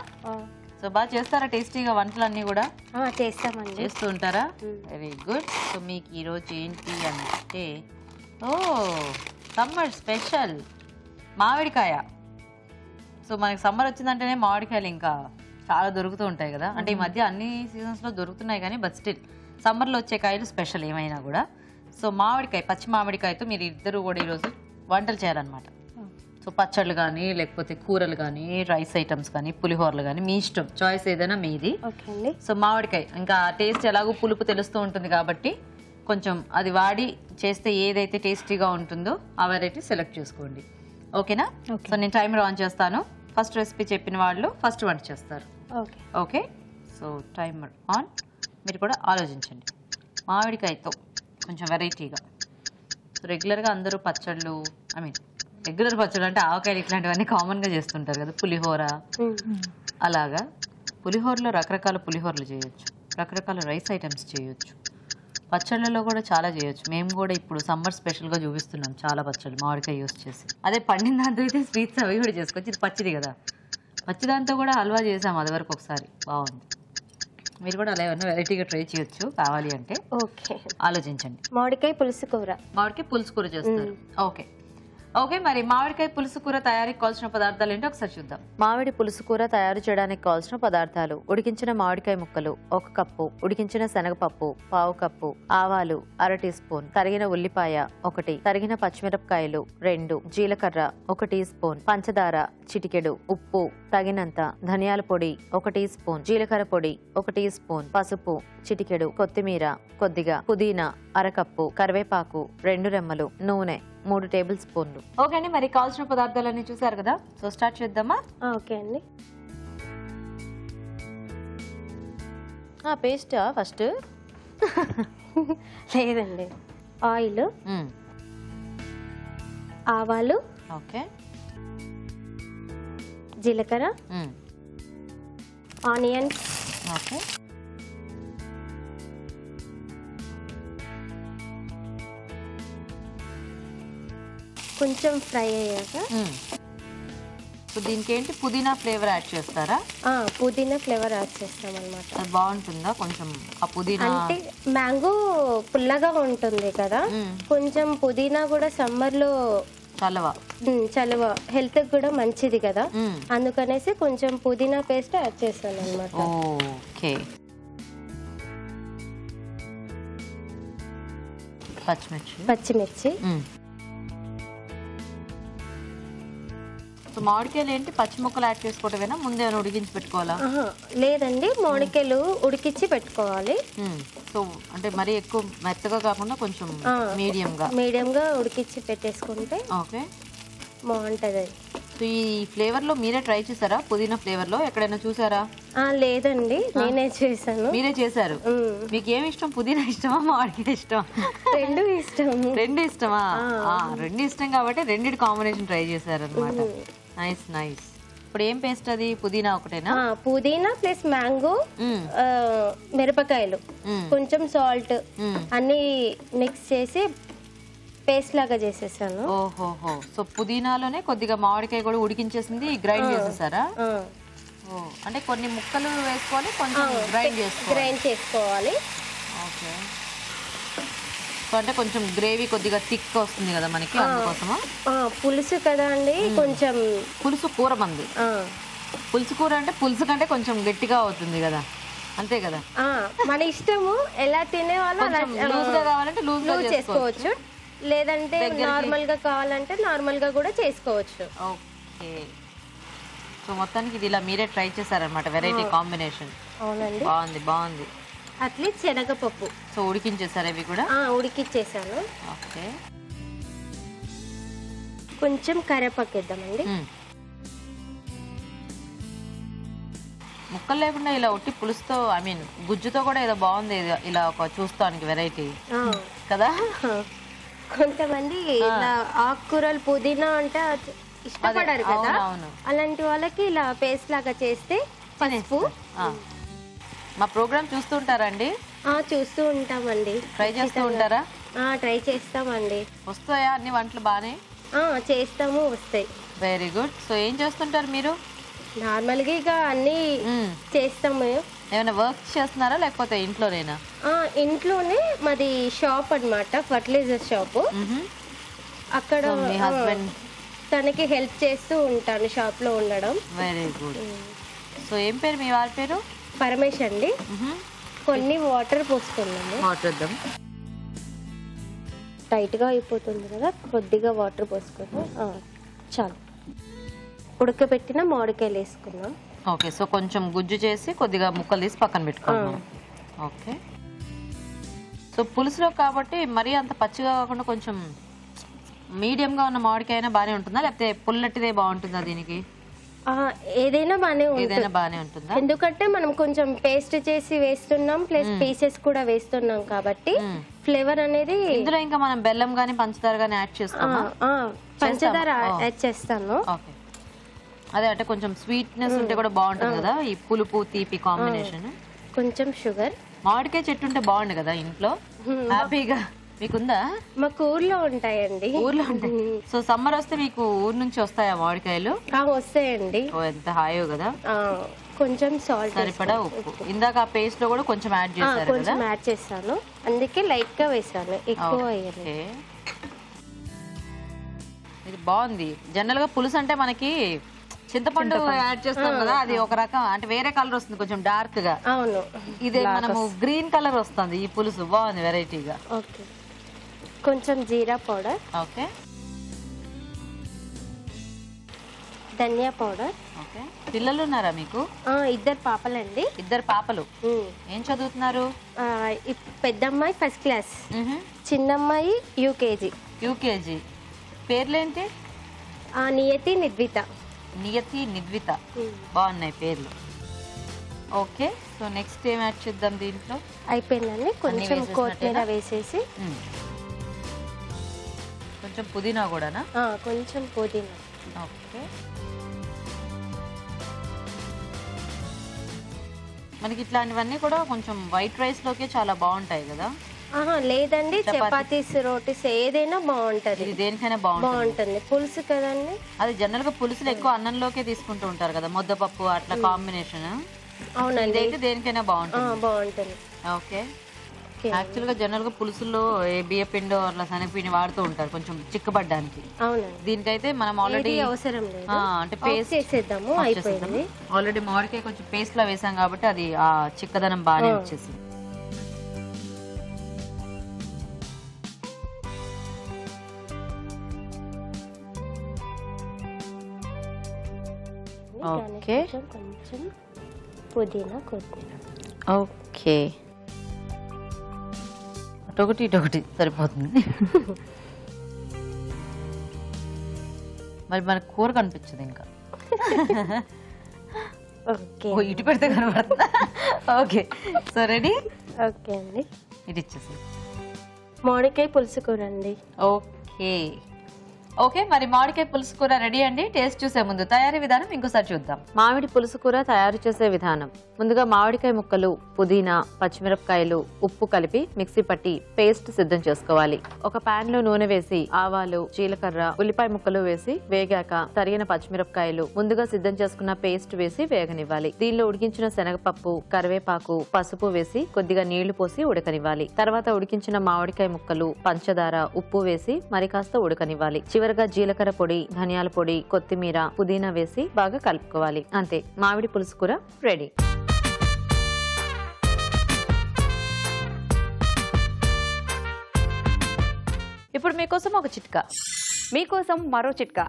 సో బాగా చేస్తారా టేస్టీగా వంటలన్నీ కూడా? చేస్తామండి. చేస్తూ ఉంటారా? Very good. సో మీకు ఈరోజు ఏంటి అంటే, ఓ సమ్మర్ స్పెషల్ మామిడికాయ. సో మనకి సమ్మర్ వచ్చిందంటేనే మామిడికాయలు ఇంకా చాలా దొరుకుతూ ఉంటాయి కదా. అంటే ఈ మధ్య అన్ని సీజన్స్ లో దొరుకుతున్నాయి కానీ బట్ స్టిల్ సమ్మర్లో వచ్చే కాయలు స్పెషల్ ఏమైనా కూడా. సో మామిడికాయ, పచ్చి మామిడికాయతో మీరు ఇద్దరు కూడా ఈరోజు వంటలు చేయాలన్నమాట. సో పచ్చళ్ళు కానీ లేకపోతే కూరలు కానీ రైస్ ఐటమ్స్ కానీ పులిహోరలు కానీ మీ ఇష్టం, చాయిస్ ఏదైనా మీది. సో మామిడికాయ ఇంకా టేస్ట్ ఎలాగో పులుపు తెలుస్తూ ఉంటుంది కాబట్టి కొంచెం అది వాడి చేస్తే ఏదైతే టేస్టీగా ఉంటుందో ఆ వెరైటీ సెలెక్ట్ చేసుకోండి. ఓకేనా? సో నేను టైమర్ ఆన్ చేస్తాను. ఫస్ట్ రెసిపీ చెప్పిన వాళ్ళు ఫస్ట్ వంట చేస్తారు. Okay, so timer on. మీరు కూడా ఆలోచించండి. మామిడికాయతో కొంచెం వెరైటీగా. సో రెగ్యులర్గా అందరూ పచ్చళ్ళు, రెగ్యులర్ పచ్చళ్ళు అంటే ఆవకాయలు ఇట్లాంటివన్నీ కామన్గా చేస్తుంటారు కదా, పులిహోర అలాగా. పులిహోరలో రకరకాల పులిహోరలు చేయొచ్చు, రకరకాల రైస్ ఐటమ్స్ చేయొచ్చు, పచ్చళ్ళలో కూడా చాలా చేయొచ్చు. మేము కూడా ఇప్పుడు సమ్మర్ స్పెషల్గా చూపిస్తున్నాం చాలా పచ్చళ్ళు మామిడికాయ యూస్ చేసి. అదే పండిన దాంతో అయితే స్వీట్స్ అవి కూడా చేసుకోవచ్చు. ఇది పచ్చిది కదా, పచ్చి దాంతో కూడా హల్వా చేసాం అది వరకు ఒకసారి, బాగుంది. మీరు కూడా అలా ఏమన్నా వెరైటీగా ట్రై చేయొచ్చు కావాలి అంటే. ఆలోచించండి. మామిడికాయ పులుసు కూర. మామిడికాయ పులుసు కూర చేస్తారు. ఓకే ఓకే, మరి మామిడికాయ పులుసు కూర తయారీకి కావాల్సిన పదార్థాలు ఏంటో ఒకసారి చూద్దాం. మామిడి పులుసు కూర తయారు చేయడానికి కావాల్సిన పదార్థాలు: ఉడికించిన మామిడికాయ ముక్కలు 1 కప్పు, ఉడికించిన శనగపప్పు 1/2 కప్పు, ఆవాలు 1/2 టీ స్పూన్, తరిగిన ఉల్లిపాయ 1, తరిగిన పచ్చిమిరపకాయలు 2, జీలకర్ర 1 టీ స్పూన్, పంచదార చిటికెడు, ఉప్పు తగినంత, ధనియాల పొడి 1 టీ స్పూన్, జీలకర్ర పొడి 1 టీ స్పూన్, పసుపు చిటికెడు, కొత్తిమీర కొద్దిగా, పుదీనా 1/2 కప్పు, కరివేపాకు 2 రెమ్మలు, నూనె 3 టేబుల్ స్పూన్లు. ఓకే అండి, మరి కావాల్సిన పదార్థాలన్నీ చూసారు కదా. సో స్టార్ట్ చేద్దామా? ఓకే అండి. పేస్ట్ ఫస్ట్ లేదండి. ఆయిల్, ఆవాలు, ఓకే, జీలకర్ర, ఆనియన్స్, ఓకే, కొంచెం ఫ్రై అయ్యాక సో దీనికి ఏంటి పుదీనా ఫ్లేవర్ యాడ్ చేస్తారా? పుదీనా ఫ్లేవర్ యాడ్ చేస్తాం అనమాట. అది బాగుంటుందా కొంచెం ఆ పుదీనా? అంటే మ్యాంగో పుల్లగా ఉంటుంది కదా, కొంచెం పుదీనా కూడా సమ్మర్ లో చలవ హెల్త్ కూడా మంచిది కదా, అందుకనేసి కొంచెం పుదీనా పేస్ట్ యాడ్ చేస్తాను అనమాట. ఓకే, పచ్చిమిర్చి. సో మామిడికాయలు ఏంటి పచ్చి ముక్కలు యాడ్ చేసుకోవటమేనా, ముందే ఉడికించి పెట్టుకోవాలా? లేదండి, మామిడికాయలు ఉడికించి పెట్టుకోవాలి. సో అంటే మరి ఎక్కువ మెత్తగా కాకుండా కొంచెం మీడియంగా ఉడికించి పెట్టేసుకుంటే ఓకే బాగుంటది. సో ఈ ఫ్లేవర్ లో మీరే ట్రై చేశారా? పుదీనా ఫ్లేవర్ లో ఎక్కడైనా చూసారా? లేదండి, నేనే చేశాను. మీరే చేశారు. మీకు ఏమి ఇష్టం, పుదీనా ఇష్టమా మామిడికాయ ఇష్టమా? రెండు ఇష్టం. రెండు ఇష్టమా? రెండు ఇష్టం కాబట్టి రెండిటి కాంబినేషన్ ట్రై చేశారు అనమాట. Nice nice. ఇప్పుడు ఏం పేస్ట్ అది? పుదీనా ఒకటేనా? పుదీనా ప్లస్ మ్యాంగో, మిరపకాయలు, కొంచెం సాల్ట్ అన్ని మిక్స్ చేసి పేస్ట్ లాగా చేసేసాను. ఓహోహో. సో పుదీనాలోనే కొద్దిగా మామిడికాయ కూడా ఉడికించేసింది గ్రైండ్ చేసేసారా? అంటే కొన్ని ముక్కలు వేసుకోవాలి, కొంచెం గ్రైండ్ చేసుకోవాలి. ఓకే. సో అంటే కొంచెం గ్రేవీ కొద్దిగా థిక్ వస్తుంది కదా మనకి, అందుకోసమా? పులుసు కదా అండి, కొంచెం పులుసు కూర మంది. పులుసు కూర అంటే పులుసు కంటే కొంచెం గట్టిగా అవుతుంది కదా, అంతే కదా? మన ఇష్టము, ఎలా తినే వాళ్ళు లూజ్ గా కావాలంటే లూజ్ చేసుకోవచ్చు, లేదంటే నార్మల్ గా కావాలంటే నార్మల్ గా కూడా చేసుకోవచ్చు. ఓకే. సో మొత్తానికి ఇది ఇలా మీరే ట్రై చేశారనమాట, వెరైటీ కాంబినేషన్. అవునండి, బాగుంది బాగుంది. అట్లీస్ట్ శనగపప్పు సో ఉడికించేసారు ఇవి కూడా? ఉడికిచ్చేసాను. ఓకే. కొంచెం కరివేపాకు వేద్దామండి. ముక్కలు లేకుండా ఇలా ఒట్టి పులుసుతో, ఐ మీన్ గుజ్జుతో కూడా ఏదో బాగుంది ఇలా ఒక చూస్తానికి వెరైటీ కదా. కొంతమంది ఇలా ఆకుకూరలు పుదీనా అంటే ఇష్టపడారు కదా, అలాంటి వాళ్ళకి ఇలా పేస్ట్ లాగా చేస్తే. పసుపు. మా ప్రోగ్రామ్ చూస్తూ ఉంటారండి? చూస్తూ ఉంటామండి. ట్రై చేస్తూ ఉంటారా? ట్రై చేస్తామండి. వస్తాయా అన్ని వంటలు బాగానే? చేస్తాము, వస్తాయి. Very good. సో ఏం చేస్తుంటారు మీరు? నార్మల్గా ఇక అన్ని చేస్తాము. ఏమైనా వర్క్ చేస్తున్నారా లేకపోతే ఇంట్లోనేనా? ఇంట్లోనే, మాది షాప్ అన్నమాట, ఫర్టిలైజర్ షాప్. అక్కడ మీ హస్బెండ్ తనకి హెల్ప్ చేస్తూ ఉంటాను షాప్ లో ఉండడం. Very good. సో ఏం పేరు మీ వారి పేరు? పరమేష్ అండి. కొన్ని వాటర్ పోసుకున్నాము. వాటర్ వేద్దాం. టైట్గా అయిపోతుంది కదా, కొద్దిగా వాటర్ పోసుకొని చాలు. ఉడకబెట్టిన మామిడికాయలు వేసుకున్నాం. ఓకే, సో కొంచెం గుజ్జు చేసి కొద్దిగా ముక్కలు తీసి పక్కన పెట్టుకోవాలి. ఓకే, సో పులుసులో కాబట్టి మరీ అంత పచ్చిగా కాకుండా కొంచెం మీడియంగా ఉన్న మామిడికాయ అయినా బాగానే ఉంటుందా, లేకపోతే పుల్లటిదే బాగుంటుందా? దీనికి ఏదైనా బాగానే ఉంటుందా? ఎందుకంటే మనం కొంచెం పేస్ట్ చేసి వేస్తున్నాం, ప్లస్ పీసెస్ కూడా వేస్తున్నాం కాబట్టి ఫ్లేవర్ అనేది. ఇందులో ఇంకా మనం బెల్లం గానీ పంచదార గానీ యాడ్ చేస్తామా? పంచదార యాడ్ చేస్తాను. ఓకే, అదే అంటే కొంచెం స్వీట్నెస్ ఉంటే కూడా బాగుంటుంది కదా, ఈ పులుపు తీపి కాంబినేషన్. కొంచెం షుగర్. మామిడికాయ చెట్టు ఉంటే బాగుండు కదా ఇంట్లో, హ్యాపీగా. మీకుందా? మాకు ఊర్లో ఉంటాయండి. ఊర్లో ఉంటాయి. సో సమ్మర్ వస్తే మీకు ఊరు నుంచి వస్తాయా మామిడికాయలు? వస్తాయండి. ఓ, ఎంత హాయో కదా. కొంచెం సాల్ట్, సరిపడా ఉప్పు. ఇందాక ఆ పేస్ట్ లో కూడా కొంచెం యాడ్ చేశారు కదా? కొంచెం యాడ్ చేస్తాను, అందుకే లైట్ గా వేసాను, ఎక్కువ వేయలేదు. ఇది బాగుంది. జనరల్ గా పులుసు అంటే మనకి చింతపండు యాడ్ చేస్తాం కదా, అది ఒక రకం అంటే వేరే కలర్ వస్తుంది, కొంచెం డార్క్ గా. అవును, ఇదే మనము గ్రీన్ కలర్ వస్తుంది. ఈ పులుసు బాగుంది, వెరైటీగా. ఓకే, కొంచెం జీరా పౌడర్. ఓకే, ధనియా పౌడర్. ఓకే. పిల్లలు ఉన్నారా మీకు? 2 పాపలండి. 2 పాపలు. ఏం చదువుతున్నారు? పెద్ద అమ్మాయి ఫస్ట్ క్లాస్, చిన్నమ్మాయి యూకేజీ. యూకేజీ. పేర్లేంటి? నియతి, నిద్విత. నియతి, నిద్విత, బాగున్నాయి పేర్లు. ఓకే, సో నెక్స్ట్ ఏం యాడ్ చేద్దాం దీంట్లో? అయిపోయిందండి. కొంచెం కొత్తిమీర వేసేసి, కొంచెం పుదీనా కూడానా? కొంచెం పుదీనా. ఓకే, మనకి ఇట్లాంటివన్నీ కూడా కొంచెం వైట్ రైస్ లోకే చాలా బాగుంటాయి కదా? లేదండి, చపాతీస్, రోటీస్ ఏదైనా బాగుంటది. దేనికైనా బాగుంటుంది, పులుసు కదండి. అది జనరల్ గా పులుసులు ఎక్కువ అన్నంలోకే తీసుకుంటూ ఉంటారు కదా, ముద్దపప్పు అట్లా కాంబినేషన్. అవునండి, ఇదైతే దేనికైనా బాగుంటుంది. ఓకే, యాక్చువల్ గా జనరల్ గా పులుసుల్లో బియ్య పిండి అట్లా శనగపిండి వాడుతూ ఉంటారు కొంచెం చిక్కబడ్డానికి. అవునండి, దీనికైతే మనం ఆల్రెడీ అవసరం లేదు, అంటే పేస్ట్ చేసేద్దాము. అయిపోయింది. ఆల్రెడీ మామిడికాయ కొంచెం పేస్ట్ లో వేసాం కాబట్టి అది ఆ చిక్కదనం బాగానే వచ్చేసింది. ఓకే, కొంచెం పుదీనా, కొత్తిమీర. ఓకే, ఇటొకటి సరిపోతుంది. మరి మనకు కూర కనిపించదు ఇంకా. ఓకే, ఇటు పెడితే కనబడుతుందా? Okay, so ready. ఓకే అండి, ఇటు ఇచ్చేసి. మామిడికాయ పులుసు కూర అండి. ఓకే, ఓకే, మరి మామిడికాయ పులుసు కూర రెడీ అండి. టేస్ట్ చూసే ముందు తయారీ విధానం ఇంకోసారి చూద్దాం. మామిడి పులుసు కూర తయారు చేసే విధానం. ముందుగా మామిడికాయ ముక్కలు, పుదీనా, పచ్చిమిరపకాయలు, ఉప్పు కలిపి మిక్సీ పట్టి పేస్ట్ సిద్ధం చేసుకోవాలి. ఒక పాన్ లో నూనె వేసి ఆవాలు, జీలకర్ర, ఉల్లిపాయ ముక్కలు వేసి వేగాక తరిగిన పచ్చిమిరపకాయలు, ముందుగా సిద్ధం చేసుకున్న పేస్ట్ వేసి వేగనివ్వాలి. దీనిలో ఉడికించిన శనగపప్పు, కరివేపాకు, పసుపు వేసి కొద్దిగా నీళ్లు పోసి ఉడకనివ్వాలి. తర్వాత ఉడికించిన మామిడికాయ ముక్కలు, పంచదార, ఉప్పు వేసి మరి కాస్త ఉడకనివ్వాలి. చివరగా జీలకర్ర పొడి, ధనియాల పొడి, కొత్తిమీర, పుదీనా వేసి బాగా కలుపుకోవాలి. అంతే, మామిడి పులుసు కూర రెడీ. ఇప్పుడు మీకోసం ఒక చిట్కా. మీకోసం మరో చిట్కా.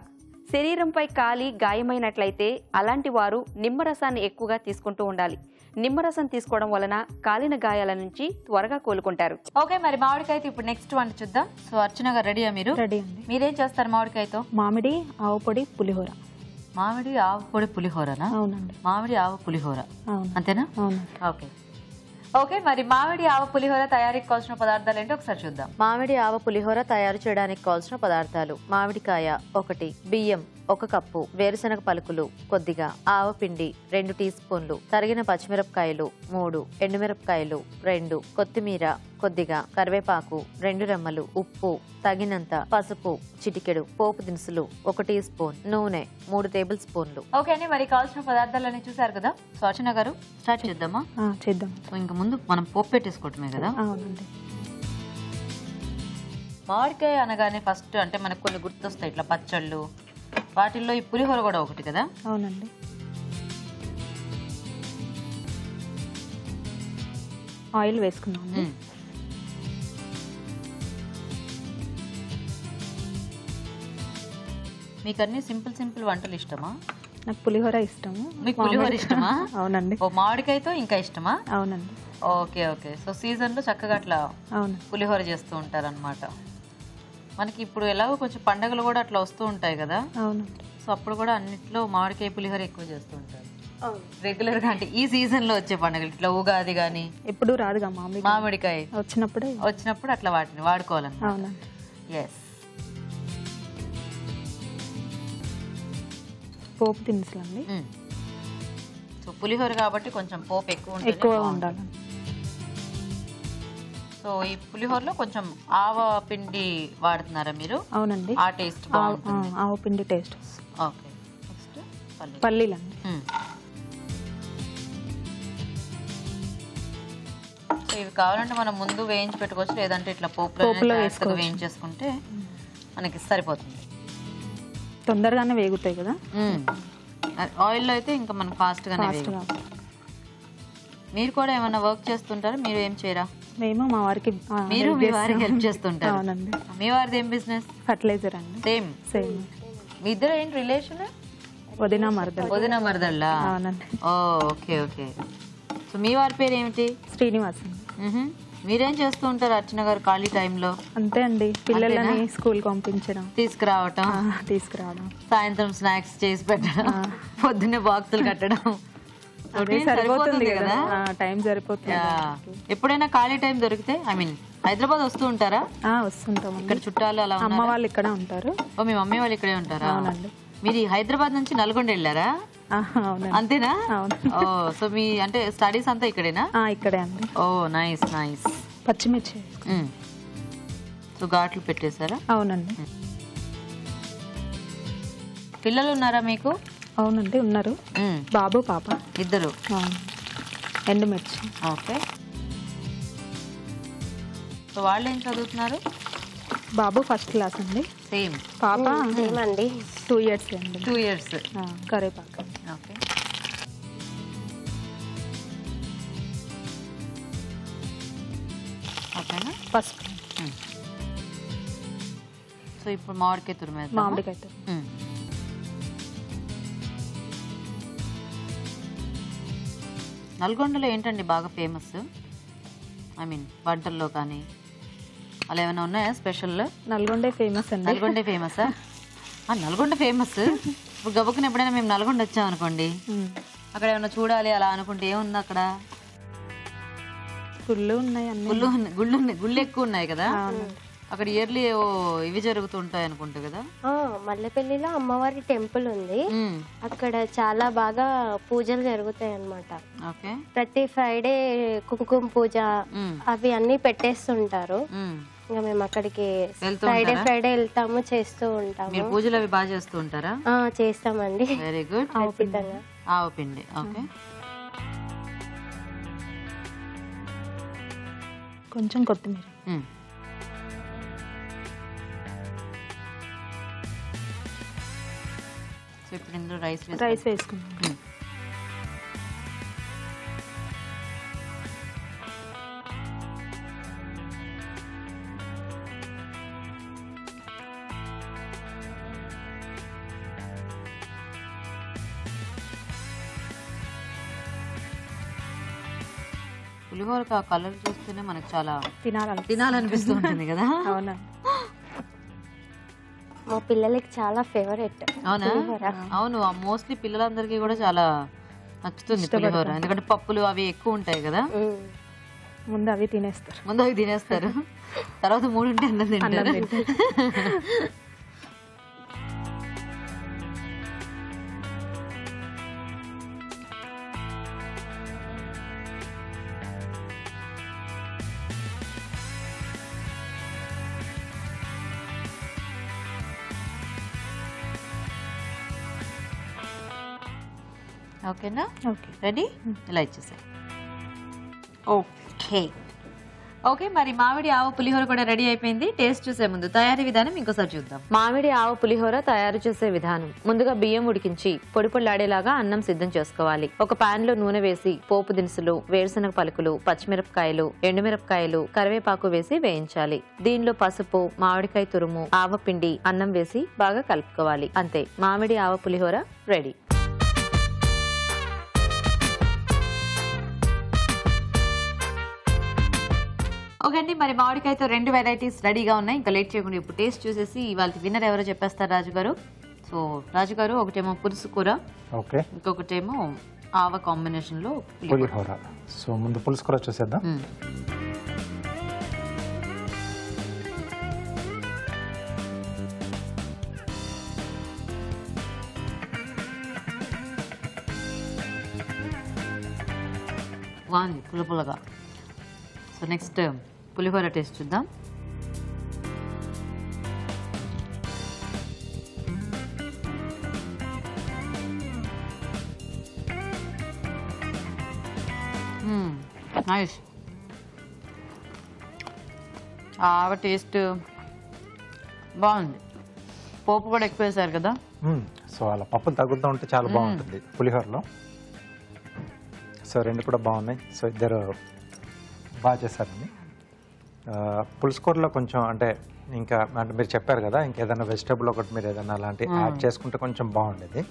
శరీరంపై కాలి గాయమైనట్లయితే అలాంటి వారు నిమ్మరసాన్ని ఎక్కువగా తీసుకుంటూ ఉండాలి. నిమ్మరసం తీసుకోవడం వలన కాలిన గాయాల నుంచి త్వరగా కోలుకుంటారు. ఓకే, మరి మామిడికాయతో ఇప్పుడు నెక్స్ట్ వంట చూద్దాం. సో అర్చన గారు రెడీయా? మీరు రెడీ అండి. మీరేం చేస్తారు మామిడికాయతో? మామిడి, ఆవు పొడి, పులిహోర. మామిడి ఆవు పొడి పులిహోరనా? అవునండి. మామిడి ఆవు పులిహోర, అవును, అంతేనా? అవును. ఓకే, ఓకే, మరి మామిడి ఆవ పులిహోర తయారీకి కావాల్సిన పదార్థాలు ఏంటో ఒకసారి చూద్దాం. మామిడి ఆవ పులిహోర తయారు చేయడానికి కావాల్సిన పదార్థాలు: మామిడికాయ 1, బియ్యం 1 కప్పు, వేరుశనగ పలుకులు కొద్దిగా, ఆవపిండి 2 టీ స్పూన్లు, తరిగిన పచ్చిమిరపకాయలు 3, ఎండుమిరపకాయలు 2, కొత్తిమీర కొద్దిగా, కరివేపాకు 2 రెమ్మలు, ఉప్పు తగినంత, పసుపు చిటికెడు, పోపు దినుసులు 1 టీ స్పూన్, నూనె 3 టేబుల్ స్పూన్లు. ఓకే అండి, మరి కావాల్సిన పదార్థాలన్నీ చూసారు కదా. సో అర్చన గారు స్టార్ట్ చేద్దామా? చేద్దాం. సో ఇంక ముందు మనం పోపు పెట్టేసుకోవటమే కదా. అవునండి. మామిడికాయ అనగానే ఫస్ట్ అంటే మనకు కొన్ని గుర్తొస్తాయి, ఇట్లా పచ్చళ్ళు, వాటిల్లో ఈ పులిహోర కూడా ఒకటి కదా. అవునండి. ఆయిల్ వేసుకున్నాం అండి. మీకు అన్ని సింపుల్ వంటలు ఇష్టమా? నాకు పులిహోర ఇష్టము. మీకు పులిహోర ఇష్టమా? అవునండి. ఓ మామిడికాయతో ఇంకా ఇష్టమా? అవునండి. Okay okay. సో సీజన్లో చక్కగా అట్లా అవును. పులిహోర చేస్తూ ఉంటారనమాట. మనకి ఇప్పుడు ఎలాగో కొంచెం పండగలు కూడా అట్లా వస్తూ ఉంటాయి కదా. అవును. సో అప్పుడు కూడా అన్నిట్లో మామిడికాయ పులిహోర ఎక్కువ చేస్తూ ఉంటారు రెగ్యులర్గా. అంటే ఈ సీజన్లో వచ్చే పండుగలు ఇట్లా ఉగాది కానీ ఎప్పుడు రాదుగా మామిడికాయ వచ్చినప్పుడు అట్లా వాటిని వాడుకోవాలన్నమాట. అవునండి. ఎస్. పోపు దినుసులు అండి. సో పులిహోర కాబట్టి కొంచెం పోపు ఎక్కువ ఉండాలి. సో ఈ పులిహోరలో కొంచెం ఆవ పిండి వాడుతున్నారా మీరు? అవునండి. ఆ టేస్ట్ బాగుంటుంది. ఆవ పిండి టేస్ట్. ఓకే. నెక్స్ట్ పల్లీలు అండి. సో ఇవి కావాలంటే మనం ముందు వేయించి పెట్టుకోవచ్చు, లేదంటే ఇట్లా పోపులో వేయించేసుకుంటే మనకి సరిపోతుంది. తొందరగానే వేగుతాయి కదా. ఆయిల్లో అయితే ఇంకా మనకు ఫాస్ట్గానే వేగుతాయి. మీరు కూడా ఏమైనా వర్క్ చేస్తుంటారా? మీరు ఏం చేయరా? మేము మా వారికి మీ వారికి హెల్ప్ చేస్తుంటారు. అవునండి. మీ వారిది ఏం బిజినెస్? ఫర్టిలైజర్ అండి. సేమ్. మీ ఇద్దరు ఏంటి రిలేషన్? వదిన మరదళ్ళా? అవునండి. Okay okay. సో మీ వారి పేరు ఏమిటి? శ్రీనివాస్. మీరేం చేస్తూ ఉంటారు అర్చన గారు ఖాళీ టైంలో? అంతే అండి, పిల్లలని స్కూల్ పంపించడం, తీసుకురావడం, సాయంత్రం స్నాక్స్ చేసి పెట్టడం, పొద్దున్నే బాక్సులు కట్టడం. సరిపోతుంది కదా, టైం సరిపోతుంది. ఎప్పుడైనా ఖాళీ టైం దొరికితే హైదరాబాద్ వస్తూ ఉంటారా? వస్తుంటాం. ఇక్కడ చుట్టాలు అలా అమ్మ వాళ్ళు ఇక్కడ ఉంటారు. ఓ మీ మమ్మీ వాళ్ళు ఇక్కడే ఉంటారా? అవునండి. మీరు హైదరాబాద్ నుంచి నల్గొండ వెళ్ళారా? అంతేనా? ఓ సో మీ అంటే స్టడీస్ అంతా ఇక్కడేనా? ఇక్కడే అండి. ఓ నైస్ నైస్. పచ్చిమిర్చి సో ఘాట్లు పెట్టేశారా? అవునండి. పిల్లలు ఉన్నారా మీకు? అవునండి ఉన్నారు, బాబు పాప ఇద్దరు. ఎండుమిర్చి. ఓకే. సో వాళ్ళు ఏం చదువుతున్నారు? బాబు ఫస్ట్ క్లాస్ అండి. సేమ్. పాప అండి 2 years అండి. 2 years. కరేపాకు. ఓకే. ఓకేనా? పసుపు. సో ఇప్పుడు మామిడికాయ తురిమేద్దాం. మామిడికాయ నల్గొండలో ఏంటండి బాగా ఫేమస్? వంటల్లో కానీ అలా ఏమైనా ఉన్నాయా స్పెషల్? నల్గొండే ఫేమస్ అండి. నల్గొండే ఫేమసా? నల్గొండ ఫేమస్. ఇప్పుడు గబుక్కుని ఎప్పుడైనా మేము నల్గొండ వచ్చామనుకోండి, అక్కడ ఏమైనా చూడాలి అలా అనుకుంటే ఏముంది అక్కడ? గుళ్ళు ఉన్నాయి, గుళ్ళు ఎక్కువ ఉన్నాయి కదా అక్కడ. ఇయర్లీ ఇవి జరుగుతుంటాయి అనుకుంటా కదా. మల్లెపల్లిలో అమ్మవారి టెంపుల్ ఉంది, అక్కడ చాలా బాగా పూజలు జరుగుతాయి అన్నమాట. ప్రతి ఫ్రైడే కుంకుమ పూజ అవి అన్ని పెట్టేస్తుంటారు. ఇంకా మేము అక్కడికి ఫ్రైడే వెళ్తాము, చేస్తూ ఉంటాము. పూజలు అవి బాగా చేస్తూ ఉంటారా? చేస్తామండి. Very good. ఖచ్చితంగా. ఆవు పిండి. ఓకే. కొంచెం కొత్తిమీర. సో ఇప్పుడు ఇందులో రైస్ వేసుకున్నాం. పులిహోర కలర్ చూస్తేనే మనకు చాలా తినాలనిపిస్తూ ఉంటుంది కదా. అవునా? మా పిల్లలకి చాలా ఫేవరెట్. అవునా? అవును, మోస్ట్లీ పిల్లలందరికీ కూడా చాలా నచ్చుతుంది పులిహోర, ఎందుకంటే పప్పులు అవి ఎక్కువ ఉంటాయి కదా. ముందు అవి తినేస్తారు, తర్వాత 3 ఉంటే అన్నం తింటారు. ఓకేనా? ఓకే. రెడీ? ఇలా ఇచ్చేసాయి. ఓకే. ఓకే, మరి మామిడి ఆవు పులిహోర కూడా రెడీ అయిపోయింది. టేస్ట్ చూసే ముందు తయారీ విధానం ఇంకోసారి చూద్దాం. మామిడి ఆవు పులిహోర తయారు చేసే విధానం: ముందుగా బియ్యం ఉడికించి పొడి పొడిలాడేలాగా అన్నం సిద్ధం చేసుకోవాలి. ఒక పాన్ లో నూనె వేసి పోపు దినుసులు, వేరుశనగ పలుకులు, పచ్చిమిరపకాయలు, ఎండుమిరపకాయలు, కరివేపాకు వేసి వేయించాలి. దీనిలో పసుపు, మామిడికాయ తురుము, ఆవపిండి, అన్నం వేసి బాగా కలుపుకోవాలి. అంతే, మామిడి ఆవ పులిహోర రెడీ. ఓకే అండి, మరి మామిడికాయతో 2 వెరైటీస్ రెడీగా ఉన్నాయి. ఇంకా లేట్ చేయకుండా ఇప్పుడు టేస్ట్ చూసేసి వాళ్ళ విన్నర్ ఎవరో చెప్పేస్తారు రాజు గారు. సో రాజు గారు, ఒకటేమో పులుసు కూర, ఓకే, ఇంకొకటేమో ఆవ కాంబినేషన్ లో పులిహోర. సో ముందు పులుసు కూర చూసేద్దాం. బాగుంది పులుపులుగా. సో నెక్స్ట్ పులిహోర టేస్ట్ చూద్దాం. నైస్. ఆవ టేస్ట్ బాగుంది. పోపు కూడా ఎక్కువ వేసారు కదా. సో అలా పప్పులు తగ్గుతూ ఉంటే చాలా బాగుంటుంది పులిహోరలో. సో 2 కూడా బాగున్నాయి. సో ఇద్దరు బాగా చేశారండి. పులుసు కూరలో కొంచెం అంటే మీరు చెప్పారు కదా, ఇంకేదైనా వెజిటేబుల్ ఒకటి మీరు ఏదైనా అలాంటి యాడ్ చేసుకుంటే కొంచెం బాగుండేది.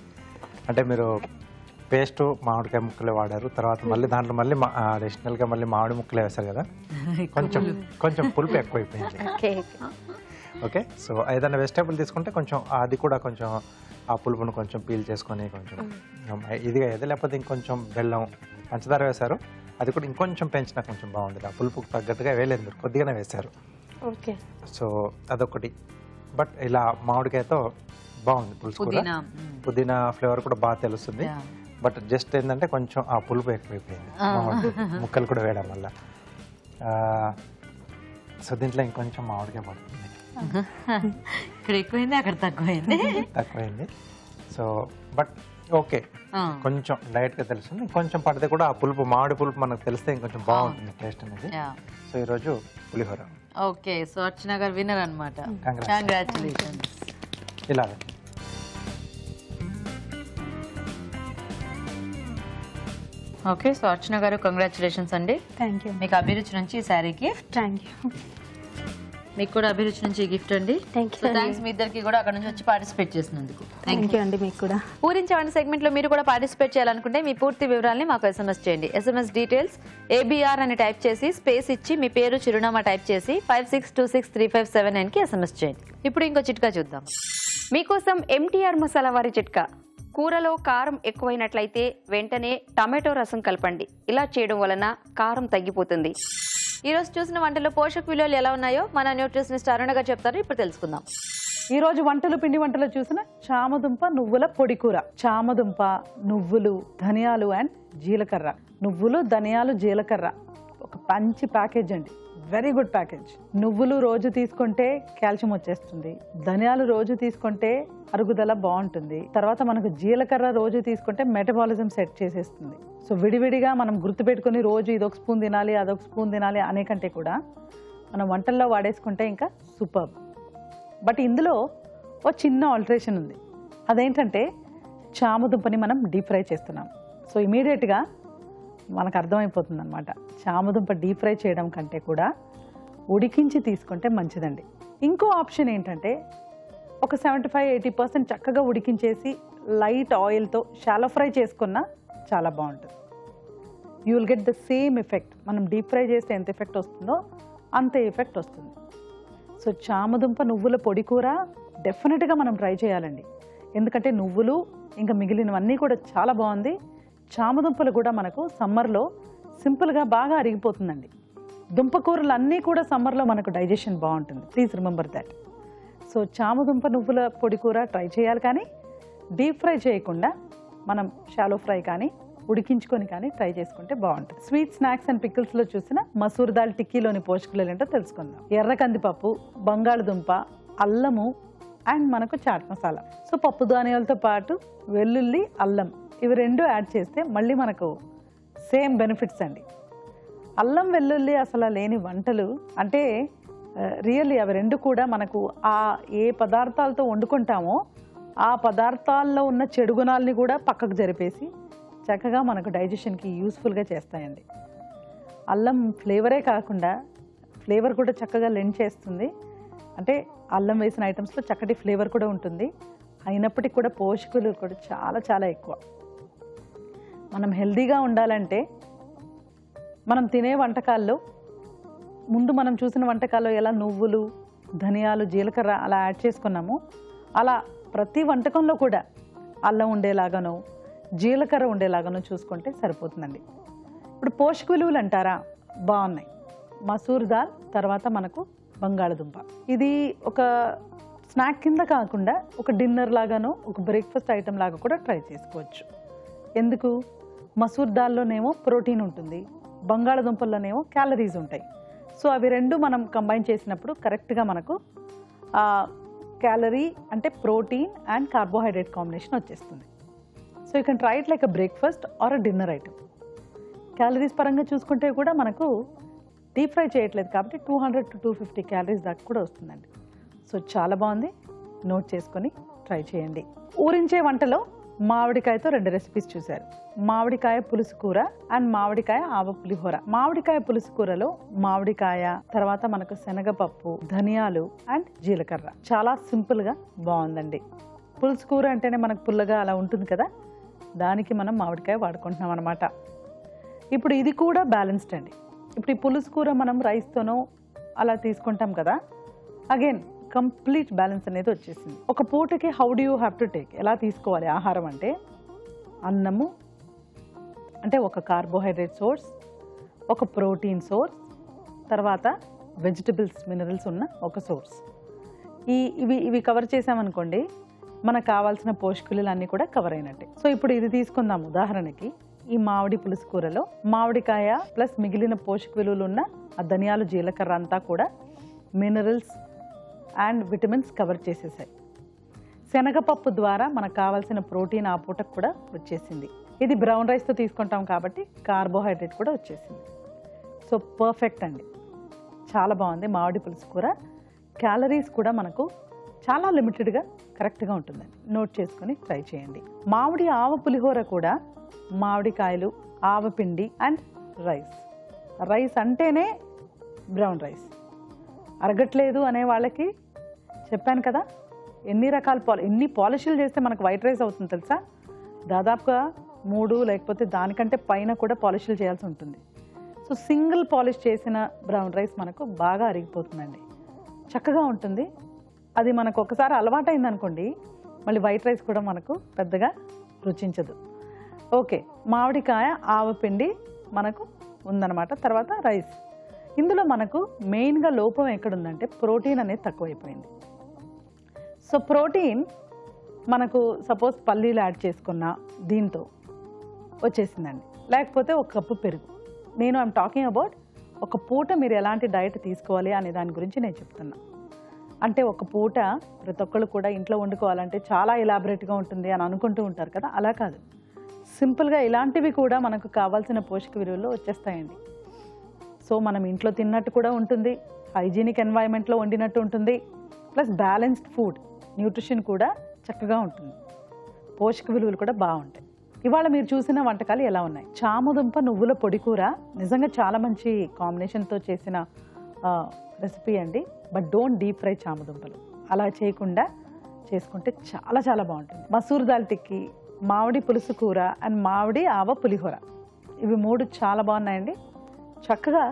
అంటే మీరు పేస్ట్ మామిడికాయ ముక్కలే వాడారు, తర్వాత మళ్ళీ దాంట్లో మళ్ళీ అడిషనల్గా మళ్ళీ మామిడి ముక్కలే వేశారు కదా, కొంచెం పులుపు ఎక్కువైపోయింది. ఓకే, సో ఏదైనా వెజిటేబుల్ తీసుకుంటే కొంచెం అది కూడా కొంచెం ఆ పులుపును కొంచెం పీల్ చేసుకొని కొంచెం ఇదిగా ఏదో, లేకపోతే ఇంకొంచెం బెల్లం, పంచదార వేశారు, అది కూడా ఇంకొంచెం పెంచినా కొంచెం బాగుండేది. ఆ పులుపుకు తగ్గట్టుగా వేయలేదు, మీరు కొద్దిగానే వేశారు. ఓకే, సో అదొకటి. బట్ ఇలా మామిడికాయతో బాగుంది పులుసు కూర. పుదీనా ఫ్లేవర్ కూడా బాగా తెలుస్తుంది. బట్ జస్ట్ ఏంటంటే కొంచెం ఆ పులుపు ఎక్కువైపోయింది ముక్కలు కూడా వేయడం వల్ల. సో దీంట్లో ఇంకొంచెం మామిడికాయ పడుతుంది. ఇక్కడ ఎక్కువైంది, అక్కడ తక్కువైంది. సో బట్ ఓకే, కొంచెం లైట్ గా తెలుస్తుంది. కొంచెం పడితే కూడా ఆ పులుపు, మామిడి పులుపు మనకు తెలిస్తే ఇంకొంచెం బాగుంటుంది టేస్ట్ అనేది. సో ఈరోజు పులిహోర. ఓకే, సో అర్చన గారు విన్నర్ అన్నమాట. కంగ్రాచులేషన్స్. ఇలా ఓకే, సో అర్చన గారు కంగ్రాచులేషన్స్ అండి. Thank you. మీకు అభిరుచి నుంచి ఈ శారీ గిఫ్ట్. Thank you. మీకు కూడా అభిరుచి నుంచి గిఫ్ట్ అండి. థ్యాంక్స్ మీ ఇద్దరికి కూడా అక్కడ నుంచి వచ్చి పార్టిసిపేట్ చేసినందుకు. థ్యాంక్ యూ అండి. మీకు కూడా ఊరించే సెగ్మెంట్ లో మీరు కూడా పార్టిసిపేట్ చేయాలనుకుంటే మీ పూర్తి వివరాలని మాకు SMS చేయండి. SMS డీటెయిల్స్ ABR అని టైప్ చేసి స్పేస్ ఇచ్చి మీ పేరు, చిరునామా టైప్ చేసి 56263579 కి SMS చేయండి. ఇప్పుడు ఇంకో చిట్కా చూద్దాం. మీకోసం MTR మసాలా వారి చిట్కా. కూరలో కారం ఎక్కువైనట్లయితే వెంటనే టమాటో రసం కలపండి. ఇలా చేయడం వలన కారం తగ్గిపోతుంది. ఈ రోజు చూసిన వంటలో పోషక విలువలు ఎలా ఉన్నాయో మన న్యూట్రిషనిస్ట్ అరుణ గారు చెప్తారు. ఇప్పుడు తెలుసుకుందాం. ఈ రోజు పిండి వంటలు చూసిన చామదుంప నువ్వుల పొడి కూర. చామదుంప, నువ్వులు, ధనియాలు అండ్ జీలకర్ర. నువ్వులు, ధనియాలు, జీలకర్ర ఒక మంచి ప్యాకేజ్ అండి. Very good package. నువ్వులు రోజు తీసుకుంటే కాల్షియం వచ్చేస్తుంది. ధనియాలు రోజు తీసుకుంటే అరుగుదల బాగుంటుంది. తర్వాత మనకు జీలకర్ర రోజు తీసుకుంటే మెటబాలిజం సెట్ చేసేస్తుంది. సో విడివిడిగా మనం గుర్తుపెట్టుకుని రోజు ఇదొక స్పూన్ తినాలి, అదొక స్పూన్ తినాలి అనే కంటే కూడా మనం వంటల్లో వాడేసుకుంటే ఇంకా సూపర్. బట్ ఇందులో ఒక చిన్న ఆల్టరేషన్ ఉంది. అదేంటంటే చామదుంపని మనం డీప్ ఫ్రై చేస్తున్నాం. సో ఇమీడియట్గా మనకు అర్థమైపోతుంది అనమాట, చామదుంప డీప్ ఫ్రై చేయడం కంటే కూడా ఉడికించి తీసుకుంటే మంచిదండి. ఇంకో ఆప్షన్ ఏంటంటే ఒక 75-80% చక్కగా ఉడికించేసి లైట్ ఆయిల్తో షాలో ఫ్రై చేసుకున్నా చాలా బాగుంటుంది. You will get the same effect. మనం డీప్ ఫ్రై చేస్తే ఎంత ఎఫెక్ట్ వస్తుందో అంతే ఎఫెక్ట్ వస్తుంది. సో చామదుంప నువ్వుల పొడి కూర డెఫినెట్గా మనం ట్రై చేయాలండి. ఎందుకంటే నువ్వులు ఇంకా మిగిలినవన్నీ కూడా చాలా బాగుంది. చామదుంపలు కూడా మనకు సమ్మర్లో సింపుల్గా బాగా అరిగిపోతుందండి. దుంపకూరలు అన్నీ కూడా సమ్మర్లో మనకు డైజెషన్ బాగుంటుంది. Please remember that. సో చామదుంప నువ్వుల పొడి కూర ట్రై చేయాలి, కానీ డీప్ ఫ్రై చేయకుండా మనం షాలో ఫ్రై కానీ ఉడికించుకొని కానీ ట్రై చేసుకుంటే బాగుంటుంది. స్వీట్ స్నాక్స్ అండ్ పికిల్స్లో చూసిన మసూర్ దాల్ టిక్కీలోని పోషకాలు ఏంటో తెలుసుకుందాం. ఎర్ర కందిపప్పు, బంగాళదుంప, అల్లము అండ్ మనకు చాట్ మసాలా. సో పప్పు ధాన్యాలతో పాటు వెల్లుల్లి, అల్లం ఇవి రెండు యాడ్ చేస్తే మళ్ళీ మనకు సేమ్ బెనిఫిట్స్ అండి. అల్లం వెల్లుల్లి అసలు లేని వంటలు అంటే రియల్లీ అవి రెండు కూడా మనకు ఏ పదార్థాలతో వండుకుంటామో ఆ పదార్థాల్లో ఉన్న చెడు గుణాలని కూడా పక్కకు జరిపేసి చక్కగా మనకు డైజెషన్కి యూస్ఫుల్గా చేస్తాయండి. అల్లం ఫ్లేవరే కాకుండా ఫ్లేవర్ కూడా చక్కగా లెండ్ చేస్తుంది. అంటే అల్లం వేసిన ఐటమ్స్లో చక్కటి ఫ్లేవర్ కూడా ఉంటుంది. అయినప్పటికీ కూడా పోషకులు కూడా చాలా చాలా ఎక్కువ. మనం హెల్దీగా ఉండాలంటే మనం తినే వంటకాల్లో ముందు మనం చూసిన వంటకాల్లో ఎలా నువ్వులు, ధనియాలు, జీలకర్ర అలా యాడ్ చేసుకున్నాము, అలా ప్రతి వంటకంలో కూడా అల్లం ఉండేలాగానో జీలకర్ర ఉండేలాగానో చూసుకుంటే సరిపోతుందండి. ఇప్పుడు పోషక విలువలు అంటారా, బాగున్నాయి. మసూర్ దాల్, తర్వాత మనకు బంగాళదుంప. ఇది ఒక స్నాక్ కింద కాకుండా ఒక డిన్నర్ లాగానో ఒక బ్రేక్ఫాస్ట్ ఐటమ్ లాగా కూడా ట్రై చేసుకోవచ్చు. ఎందుకు? మసూర్ దాల్లోనేమో ప్రోటీన్ ఉంటుంది, బంగాళదుంపల్లోనేమో క్యాలరీస్ ఉంటాయి. సో అవి రెండు మనం కంబైన్ చేసినప్పుడు కరెక్ట్గా మనకు క్యాలరీ అంటే ప్రోటీన్ అండ్ కార్బోహైడ్రేట్ కాంబినేషన్ వచ్చేస్తుంది. So you can try it like a breakfast or a dinner item. Calories పరంగా చూసుకుంటే కూడా మనకు డీప్ ఫ్రై చేయట్లేదు కాబట్టి 200 to 250 క్యాలరీస్ దాకా కూడా వస్తుందండి. సో చాలా బాగుంది, నోట్ చేసుకొని ట్రై చేయండి. ఊరించే వంటలో మామిడికాయతో 2 రెసిపీస్ చూశారు. మామిడికాయ పులుసు కూర అండ్ మామిడికాయ ఆవ పులిహోర. మామిడికాయ పులుసు కూరలో మామిడికాయ, తర్వాత మనకు శనగపప్పు, ధనియాలు అండ్ జీలకర్ర. చాలా సింపుల్గా బాగుందండి. పులుసు కూర అంటేనే మనకు పుల్లగా అలా ఉంటుంది కదా, దానికి మనం మామిడికాయ వాడుకుంటున్నాం అనమాట. ఇప్పుడు ఇది కూడా బ్యాలెన్స్డ్ అండి. ఇప్పుడు ఈ పులుసు కూర మనం రైస్తోనో అలా తీసుకుంటాం కదా, అగైన్ కంప్లీట్ బ్యాలెన్స్ అనేది వచ్చేసింది. ఒక పూటకి how do you have to take, ఎలా తీసుకోవాలి ఆహారం అంటే అన్నము అంటే ఒక కార్బోహైడ్రేట్ సోర్స్, ఒక ప్రోటీన్ సోర్స్, తర్వాత వెజిటబుల్స్ మినరల్స్ ఉన్న ఒక సోర్స్. ఇవి కవర్ చేసామనుకోండి మనకు కావాల్సిన పోషకులు అన్నీ కూడా కవర్ అయినట్టే. సో ఇప్పుడు ఇది తీసుకుందాం ఉదాహరణకి. ఈ మామిడి పులుసు కూరలో మామిడికాయ ప్లస్ మిగిలిన పోషక విలువలు ఉన్న ఆ ధనియాలు, జీలకర్ర అంతా కూడా మినరల్స్ అండ్ విటమిన్స్ కవర్ చేసేసాయి. శనగపప్పు ద్వారా మనకు కావాల్సిన ప్రోటీన్ ఆ పూటకు కూడా వచ్చేసింది. ఇది బ్రౌన్ రైస్తో తీసుకుంటాం కాబట్టి కార్బోహైడ్రేట్ కూడా వచ్చేసింది. సో పర్ఫెక్ట్ అండి, చాలా బాగుంది మామిడి పులుసు కూర. క్యాలరీస్ కూడా మనకు చాలా లిమిటెడ్గా కరెక్ట్గా ఉంటుందండి. నోట్ చేసుకొని ట్రై చేయండి. మామిడి ఆవ పులిహోర కూడా మామిడికాయలు, ఆవపిండి అండ్ రైస్. రైస్ అంటేనే బ్రౌన్ రైస్. అరగట్లేదు అనే వాళ్ళకి చెప్పాను కదా, ఎన్ని పాలిష్లు చేస్తే మనకు వైట్ రైస్ అవుతుంది తెలుసా? దాదాపుగా 3 లేకపోతే దానికంటే పైన కూడా పాలిష్లు చేయాల్సి ఉంటుంది. సో సింగిల్ పాలిష్ చేసిన బ్రౌన్ రైస్ మనకు బాగా అరిగిపోతుందండి, చక్కగా ఉంటుంది. అది మనకు ఒకసారి అలవాటైంది అనుకోండి, మళ్ళీ వైట్ రైస్ కూడా మనకు పెద్దగా రుచించదు. ఓకే, మామిడికాయ, ఆవపిండి మనకు ఉందన్నమాట. తర్వాత రైస్. ఇందులో మనకు మెయిన్గా లోపం ఎక్కడుందంటే ప్రోటీన్ అనేది తక్కువైపోయింది. సో ప్రోటీన్ మనకు సపోజ్ పల్లీలు యాడ్ చేసుకున్న దీంతో వచ్చేసిందండి, లేకపోతే ఒక కప్పు పెరుగు. నేను ఐఎమ్ టాకింగ్ అబౌట్ ఒక పూట మీరు ఎలాంటి డైట్ తీసుకోవాలి అనే దాని గురించి నేను చెప్తున్నా. అంటే ఒక పూట ప్రతి ఒక్కళ్ళు కూడా ఇంట్లో వండుకోవాలంటే చాలా ఎలాబరేట్గా ఉంటుంది అని అనుకుంటూ ఉంటారు కదా, అలా కాదు. సింపుల్గా ఇలాంటివి కూడా మనకు కావాల్సిన పోషక విలువల్లో వచ్చేస్తాయండి. సో మనం ఇంట్లో తిన్నట్టు కూడా ఉంటుంది, హైజీనిక్ ఎన్వైరన్మెంట్లో వండినట్టు ఉంటుంది, ప్లస్ బ్యాలెన్స్డ్ ఫుడ్, న్యూట్రిషన్ కూడా చక్కగా ఉంటుంది, పోషక విలువలు కూడా బాగుంటాయి. ఇవాళ మీరు చూసిన వంటకాలు ఎలా ఉన్నాయి? చామదుంప నువ్వుల పొడి కూర నిజంగా చాలా మంచి కాంబినేషన్తో చేసిన రెసిపీ అండి. బట్ డోంట్ డీప్ ఫ్రై చామదుంపలు. అలా చేయకుండా చేసుకుంటే చాలా చాలా బాగుంటుంది. మసూర్ దాల్ టిక్కీ, మామిడి పులుసు కూర అండ్ మామిడి ఆవ పులిహోర, ఇవి 3 చాలా బాగున్నాయండి. చక్కగా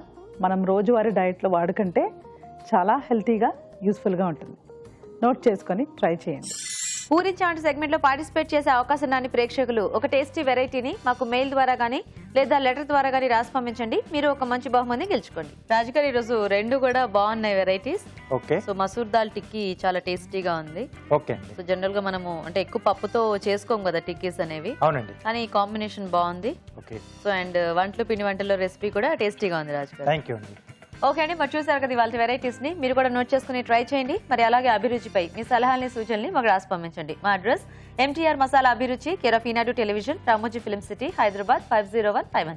మనం రోజువారీ డైట్లో వాడుకుంటే చాలా హెల్తీగా యూస్ఫుల్గా ఉంటుంది. నోట్ చేసుకొని ట్రై చేయండి. పూరి చాట్ సెగ్మెంట్ లో పార్టిసిపేట్ చేసే అవకాశం రాని ప్రేక్షకులు ఒక టేస్టీ వెరైటీని మాకు మెయిల్ ద్వారా గానీ లేదా లెటర్ ద్వారా గానీ రాసి పంపించండి. మీరు ఒక మంచి బహుమతిని గెలుచుకోండి. రాజుగారు ఈరోజు 2 కూడా బాగున్నాయి varieties. Okay. So masoor dal tikki చాలా టేస్టీగా ఉంది. ఓకే. సో జనరల్ గా మనము అంటే ఎక్కువ పప్పుతో చేసుకోం కదా టిక్కీస్ అనేవి. అవునండి. కానీ ఈ కాంబినేషన్ బాగుంది. ఓకే. సో అండ్ పిండి వంటల్లో రెసిపీ కూడా టేస్టీగా ఉంది రాజుగారు. థ్యాంక్ యూ అండి. ఓకే అండి, మరి చూసారు కదా వాళ్ళ వెరైటీస్ ని. మీరు కూడా నోట్ చేసుకుని ట్రై చేయండి. మరి అలాగే అభిరుచిపై మీ సలహాలని, సూచనల్ని మాకు రాసి పంపించండి. మా అడ్రస్ MTR మసాలా అభిరుచి, care of Eenadu television, Ramoji film city, Hyderabad 501513.